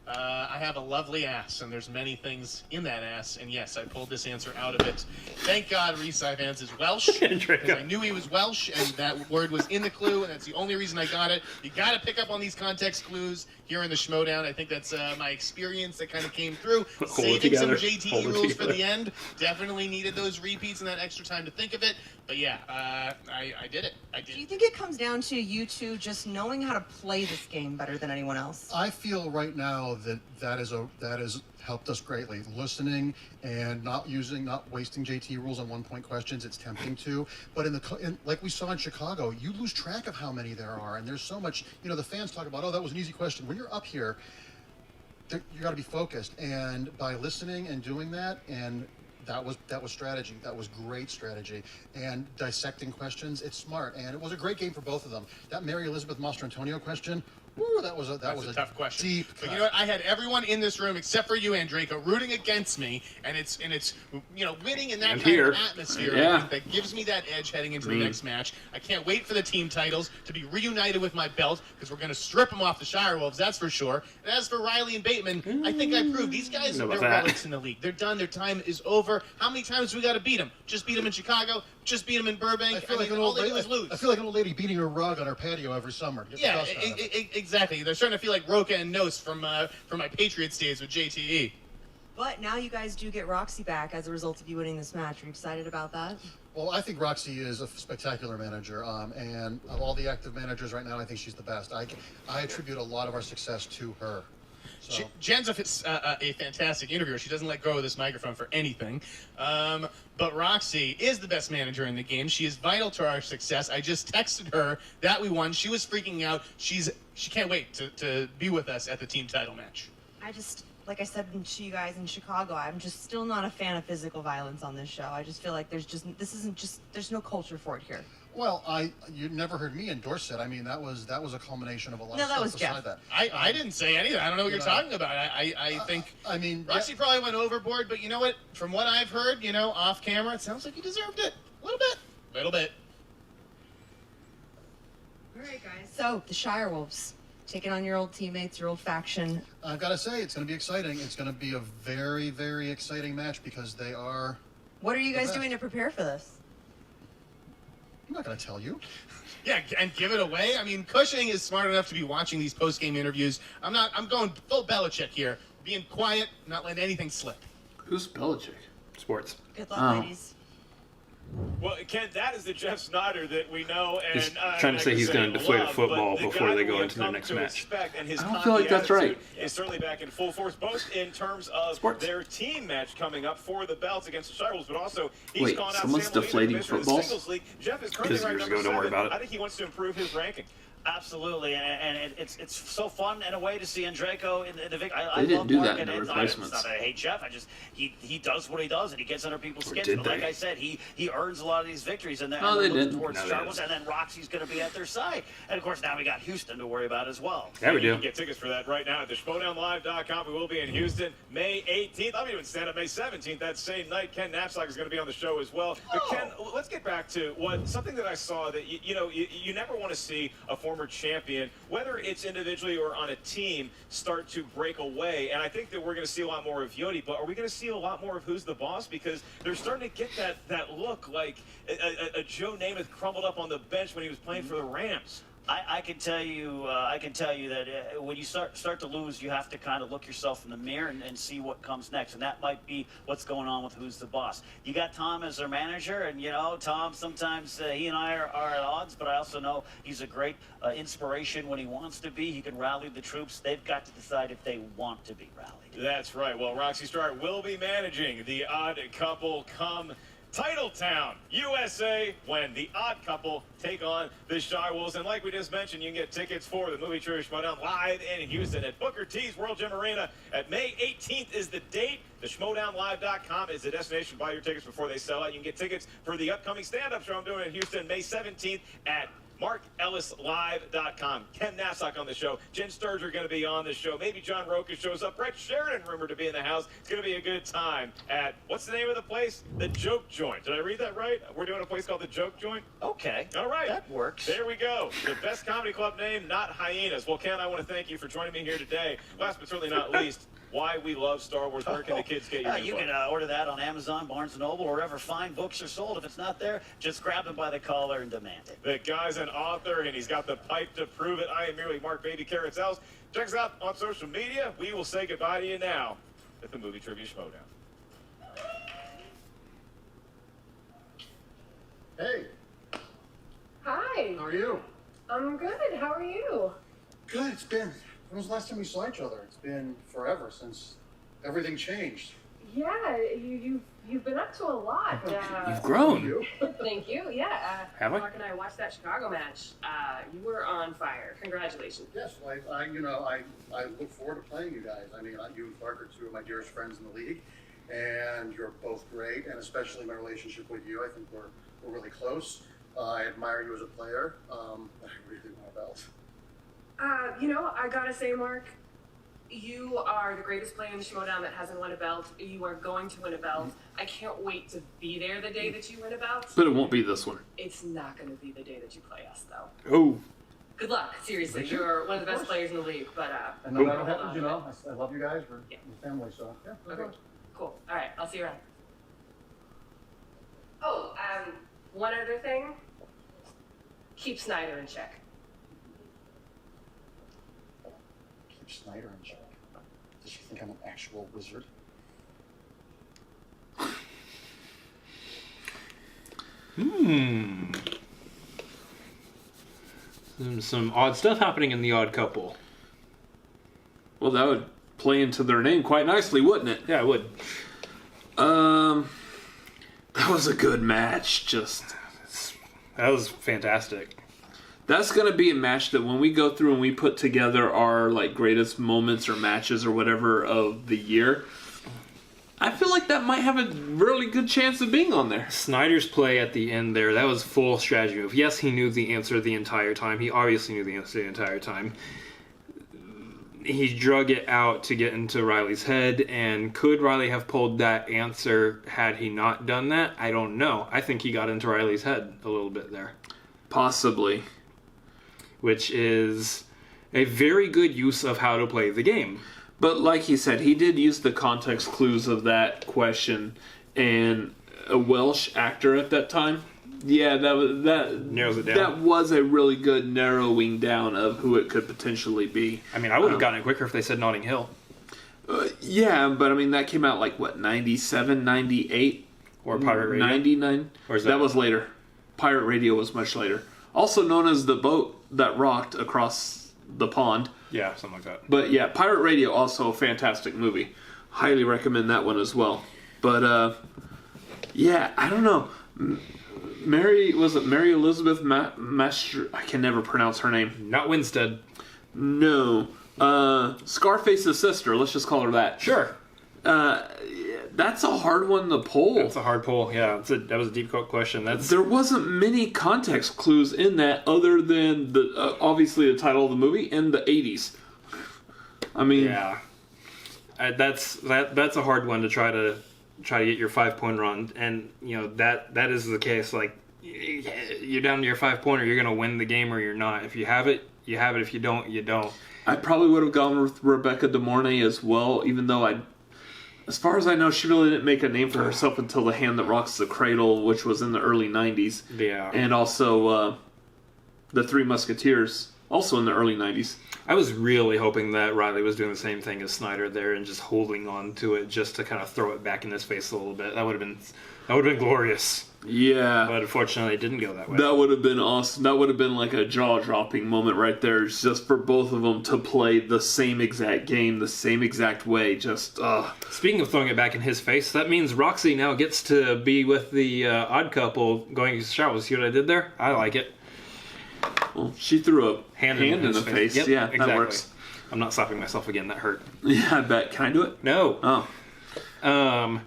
I have a lovely ass, and there's many things in that ass, and yes, I pulled this answer out of it. Thank God Reese Vance is Welsh, because I knew he was Welsh, and that word was in the clue, and that's the only reason I got it. You got to pick up on these context clues here in the Schmoedown. I think that's my experience that kind of came through. Saving some JTE rules for the end. Definitely needed those repeats and that extra time to think of it. But yeah, I did it. I did. Do you think it comes down to you two just knowing how to play this game better than anyone else? I feel right now that has helped us greatly. Listening and not wasting JT rules on 1-point questions. It's tempting to, but like we saw in Chicago, you lose track of how many there are, and there's so much. You know, the fans talk about, oh, that was an easy question. When you're up here, you got to be focused, and by listening and doing that, and that was strategy. That was great strategy. And dissecting questions, it's smart. And it was a great game for both of them. That Mary Elizabeth Mastrantonio question, Ooh, that was a tough question. Deep But cut. you know what? I had everyone in this room except for you, Andreyko, rooting against me, and it's winning in that And kind here. of atmosphere. Yeah. I think that gives me that edge heading into the next match. I can't wait for the team titles to be reunited with my belt because we're going to strip them off the Shirewolves, that's for sure. And as for Reilly and Bateman, I think I proved these guys Know they're about that. relics in the league. They're done. Their time is over. How many times do we got to beat them? Just beat them in Chicago. Just beat them in Burbank. I feel like an all old they lady. do is lose. I feel like an old lady beating her rug on her patio every summer. Get the Yeah, dust out of it. exactly. They're starting to feel like Roca and Nos from my Patriots days with JTE. But now you guys do get Roxy back as a result of you winning this match. Are you excited about that? Well, I think Roxy is a spectacular manager, and of all the active managers right now, I think she's the best. I attribute a lot of our success to her. So. Jen's a fantastic interviewer. She doesn't let go of this microphone for anything. But Roxy is the best manager in the game. She is vital to our success. I just texted her that we won. She was freaking out. She can't wait to be with us at the team title match. Like I said to you guys in Chicago, I'm just still not a fan of physical violence on this show. I just feel like there's no culture for it here. Well, you never heard me endorse it. I mean, that was a culmination of a lot No, of that stuff was beside Jeff. that. I didn't say anything. I don't know what you're talking about. I think I mean, Roxy probably went overboard, but you know what? From what I've heard, off camera, it sounds like he deserved it. A little bit. All right, guys. So the Shirewolves taking on your old teammates, your old faction. I've got to say, it's going to be exciting. It's going to be a very, very exciting match because they are. What are you the guys best. doing to prepare for this? I'm not going to tell you. Yeah, and give it away. I mean, Cushing is smart enough to be watching these post-game interviews. I'm going full Belichick here, being quiet, not letting anything slip. Who's Belichick? Sports. Good luck, ladies. Well, Ken, that is the Jeff Sneider that we know. And He's trying to say he's going to deflate a football before they go into their next match. And his I don't feel like that's right. Is certainly back in full force, both in terms of their team match coming up for the belts against the Shirewolves, but also he's Wait, gone out. someone's Sam Molina, deflating commissioner of the footballs? Singles League. Jeff is currently 'Cause ranked years number ago, don't worry 7. about it. I think he wants to improve his ranking. Absolutely, and it's so fun in a way to see Andreyko in the victory. They didn't do that in the replacements. It's not that I hate Jeff. He does what he does, and he gets under people's Or skins. did But like they? I said, he earns a lot of these victories, and No, they're they looking didn't. towards No, they Shirewolves, didn't. and then Roxy's going to be at their side. And of course, now we got Houston to worry about as well. Yeah, we You do. can get tickets for that right now at the Schmoedownlive.com. We will be in Houston May 18th. I'll even stand up May 17th that same night. Ken Knapsack is going to be on the show as well. But Ken, let's get back to something that I saw that you never want to see a former champion, whether it's individually or on a team, start to break away. And I think that we're going to see a lot more of Yodi, but are we going to see a lot more of who's the boss? Because they're starting to get that look like a Joe Namath crumbled up on the bench when he was playing for the Rams. I can tell you that when you start to lose, you have to kind of look yourself in the mirror and see what comes next, and that might be what's going on with who's the boss. You got Tom as their manager, and Tom sometimes he and I are at odds, but I also know he's a great inspiration when he wants to be. He can rally the troops. They've got to decide if they want to be rallied. That's right. Well, Roxy Stryer will be managing the Odd Couple come Titletown, USA, when the Odd Couple take on the Shirewolves. And like we just mentioned, you can get tickets for the movie Trivia Schmoedown live in Houston at Booker T's World Gym Arena. At May 18th is the date. The Schmoedownlive.com is the destination. Buy your tickets before they sell out. You can get tickets for the upcoming stand-up show I'm doing in Houston May 17th at MarkEllisLive.com. Ken Knapsack on the show. Jen Sturger going to be on the show. Maybe John Roca shows up. Brett Sheridan rumored to be in the house. It's going to be a good time at, what's the name of the place? The Joke Joint. Did I read that right? We're doing a place called the Joke Joint? Okay. All right. That works. There we go. The best comedy club name, not Hyenas. Well, Ken, I want to thank you for joining me here today. Last but certainly not least, why we love Star Wars. Where can the kids get your new You book? can order that on Amazon, Barnes & Noble, or wherever fine books are sold. If it's not there, just grab them by the collar and demand it. The guy's an author, and he's got the pipe to prove it. I am merely Mark Baby Carrots Else. Check us out on social media. We will say goodbye to you now at the Movie Trivia Schmoedown. Hey, Hi. how are you? I'm good. How are you? Good. When was the last time we saw each other? It's been forever since everything changed. Yeah, you've been up to a lot. You've grown. You? Thank you. Yeah. Have I? Mark and I watched that Chicago match. You were on fire. Congratulations. Yes, I look forward to playing you guys. I mean, you and Clark are two of my dearest friends in the league, and you're both great. And especially my relationship with you, I think we're really close. I admire you as a player. I really want a belt. I gotta say, Mark, you are the greatest player in the Schmoedown that hasn't won a belt. You are going to win a belt. I can't wait to be there the day that you win a belt. But it won't be this one. It's not going to be the day that you play us, though. Oh. Good luck, seriously. You're one of the best players in the league, but And no matter what happens, I love you guys. We're family, so yeah. Okay, cool. All right, I'll see you around. Oh, one other thing. Keep Sneider in check. Keep Sneider in check. Does she think I'm an actual wizard? Some odd stuff happening in the Odd Couple. Well, that would play into their name quite nicely, wouldn't it? Yeah, it would. That was a good match. That was fantastic. That's going to be a match that when we go through and we put together our greatest moments or matches or whatever of the year, I feel like that might have a really good chance of being on there. Sneider's play at the end there, that was full strategy move. Yes, he knew the answer the entire time. He obviously knew the answer the entire time. He drug it out to get into Reilly's head, and could Reilly have pulled that answer had he not done that? I don't know. I think he got into Reilly's head a little bit there. Possibly. Which is a very good use of how to play the game. But like he said, he did use the context clues of that question, and a Welsh actor at that time. Yeah, that narrows it down. That was a really good narrowing down of who it could potentially be. I mean, I would have gotten it quicker if they said Notting Hill. Yeah, but I mean, that came out 97, 98? Or Pirate Radio? 99? Or is that was later. Pirate Radio was much later. Also known as the boat that rocked across the pond. Yeah, something like that. But yeah, Pirate Radio, also a fantastic movie. Highly recommend that one as well. But yeah, I don't know. Mary Elizabeth Master? I can never pronounce her name. Not Winstead. No. Scarface's sister. Let's just call her that. Sure. That's a hard one to pull. That's a hard pull. Yeah, that was a deep question. There wasn't many context clues in that, other than the obviously the title of the movie and the 80s. I mean, yeah, that's a hard one to try to get your 5-pointer on, and that is the case. You're down to your 5-pointer, you're gonna win the game or you're not. If you have it, you have it. If you don't, you don't. I probably would have gone with Rebecca De Mornay as well, even though as far as I know, she really didn't make a name for herself until The Hand That Rocks the Cradle, which was in the early 90s. Yeah. And also The Three Musketeers, also in the early 90s. I was really hoping that Reilly was doing the same thing as Sneider there and just holding on to it just to kind of throw it back in his face a little bit. That would have been glorious. Yeah. But unfortunately, it didn't go that way. That would have been awesome. That would have been like a jaw-dropping moment right there, just for both of them to play the same exact game, the same exact way. Speaking of throwing it back in his face, that means Roxy now gets to be with the Odd Couple going to Shirewolves. See what I did there? I like it. Well, she threw a hand in the face. Yep, yeah, exactly. That works. I'm not slapping myself again. That hurt. Yeah, I bet. Can I do it? No. Oh.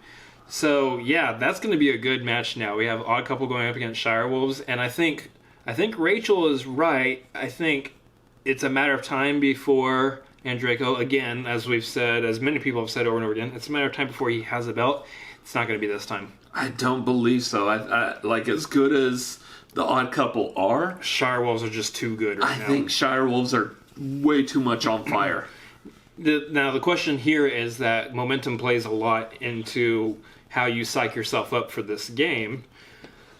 So yeah, that's going to be a good match now. We have Odd Couple going up against Shirewolves, and I think Rachel is right. I think it's a matter of time before Andreyko, again, as we've said, as many people have said over and over again, it's a matter of time before he has a belt. It's not going to be this time. I don't believe so. I like, as good as the Odd Couple are, Shirewolves are just too good right now. I think Shirewolves are way too much on fire. Now, the question here is that momentum plays a lot into how you psych yourself up for this game,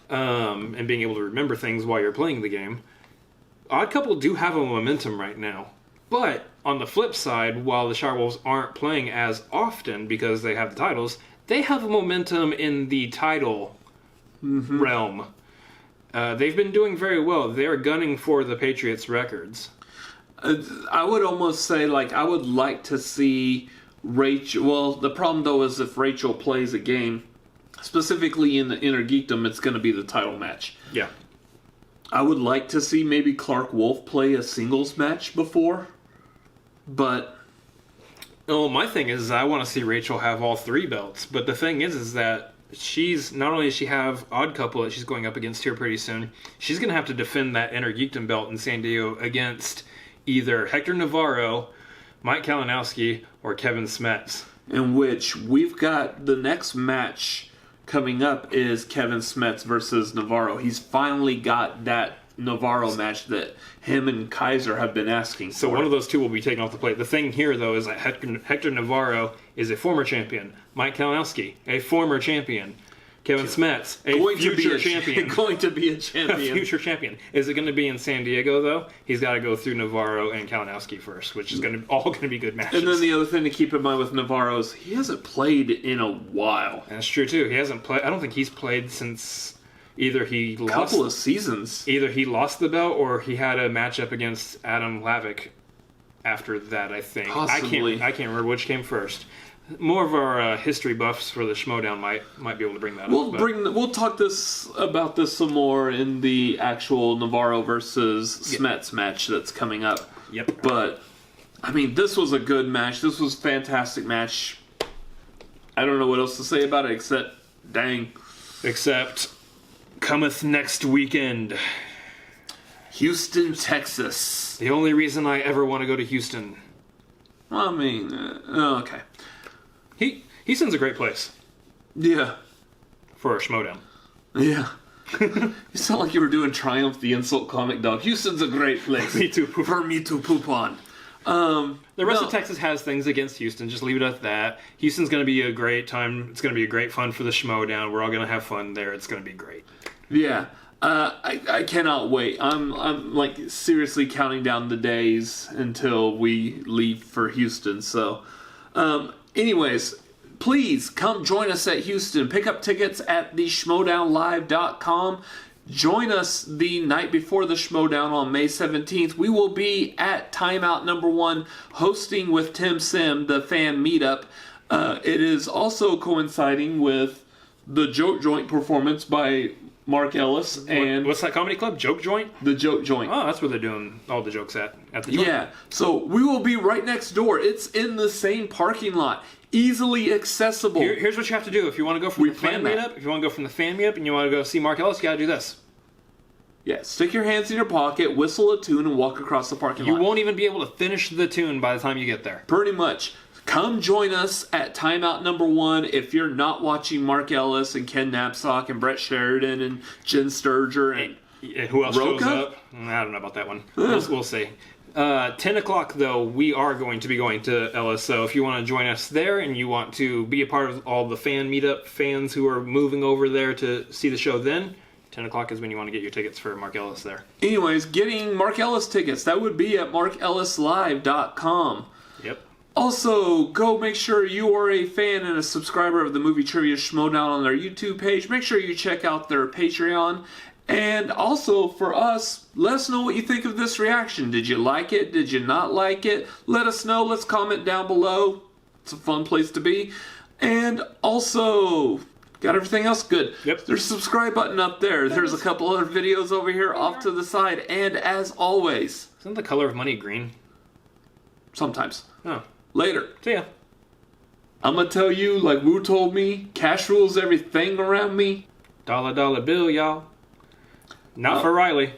and being able to remember things while you're playing the game. Odd Couple do have a momentum right now. But on the flip side, while the Shirewolves aren't playing as often because they have the titles, they have a momentum in the title realm. They've been doing very well. They're gunning for the Patriots records. I would almost say, I would like to see Rachel. Well, the problem, though, is if Rachel plays a game, specifically in the Inner Geekdom, it's going to be the title match. Yeah. I would like to see maybe Clark Wolf play a singles match before, but... Oh, my thing is I want to see Rachel have all 3 belts, but the thing is that she's, not only does she have Odd Couple that she's going up against here pretty soon, she's going to have to defend that Inner Geekdom belt in San Diego against either Hector Navarro, Mike Kalinowski, or Kevin Smets. In which we've got the next match coming up is Kevin Smets versus Navarro. He's finally got that Navarro match that him and Kaiser have been asking So for. one of those two will be taken off the plate. The thing here, though, is that Hector Navarro is a former champion. Mike Kalinowski, a former champion. Kevin Smets, a future champion. Going to be a A champion. future champion. Is it going to be in San Diego, though? He's got to go through Navarro and Kalinowski first, which is all going to be good matches. And then the other thing to keep in mind with Navarro is he hasn't played in a while. That's true, too. He hasn't played. I don't think he's played since either he lost... Couple of seasons. Either he lost the belt or he had a matchup against Adam Lavick after that, I think. Possibly. I can't remember which came first. More of our history buffs for the Schmoedown might be able to bring that up. We'll talk about this some more in the actual Navarro versus Smets match that's coming up. Yep. But I mean, this was a good match. This was a fantastic match. I don't know what else to say about it except dang. Except cometh next weekend. Houston, Texas. The only reason I ever want to go to Houston. Well, I mean, okay. Houston's a great place. Yeah. For a Schmoedown. Yeah. You sound like you were doing Triumph the Insult Comic Dog. Houston's a great place. Me too. For me to poop on. The rest of Texas has things against Houston. Just leave it at that. Houston's going to be a great time. It's going to be a great fun for the Schmoedown. We're all going to have fun there. It's going to be great. Yeah. I cannot wait. I'm like seriously counting down the days until we leave for Houston. So, anyways, please come join us at Houston. Pick up tickets at theschmoedownlive.com. Join us the night before the Schmoedown on May 17th. We will be at Timeout Number 1 hosting with Tim Sim, the fan meetup. It is also coinciding with the Joke Joint performance by Mark Ellis. And what's that comedy club? Joke Joint? The Joke Joint. Oh, that's where they're doing all the jokes at the joint. Yeah, so we will be right next door. It's in the same parking lot. Easily accessible. Here's what you have to do. If you want to go from the fan meetup, and you want to go see Mark Ellis, you got to do this. Yeah, stick your hands in your pocket, whistle a tune, and walk across the parking lot. You won't even be able to finish the tune by the time you get there. Pretty much. Come join us at Timeout Number 1 if you're not watching Mark Ellis and Ken Knapsack and Brett Sheridan and Jen Sturger and who else Roca? shows up? I don't know about that one. We'll see. 10 o'clock, though, we are going to be going to Ellis. So if you want to join us there and you want to be a part of all the fan meetup fans who are moving over there to see the show then, 10 o'clock is when you want to get your tickets for Mark Ellis there. Anyways, getting Mark Ellis tickets, that would be at markellislive.com. Yep. Also, go make sure you are a fan and a subscriber of the Movie Trivia Schmoedown on their YouTube page. Make sure you check out their Patreon. And also, for us, let us know what you think of this reaction. Did you like it? Did you not like it? Let us know. Let's comment down below. It's a fun place to be. And also, got everything else good. Yep. There's a subscribe button up there. There's a couple other videos over here off to the side. And as always... Isn't the color of money green? Sometimes. Oh. Later. See ya. I'm gonna tell you, like Wu told me, cash rules everything around me. Dollar bill, y'all. Not for Reilly.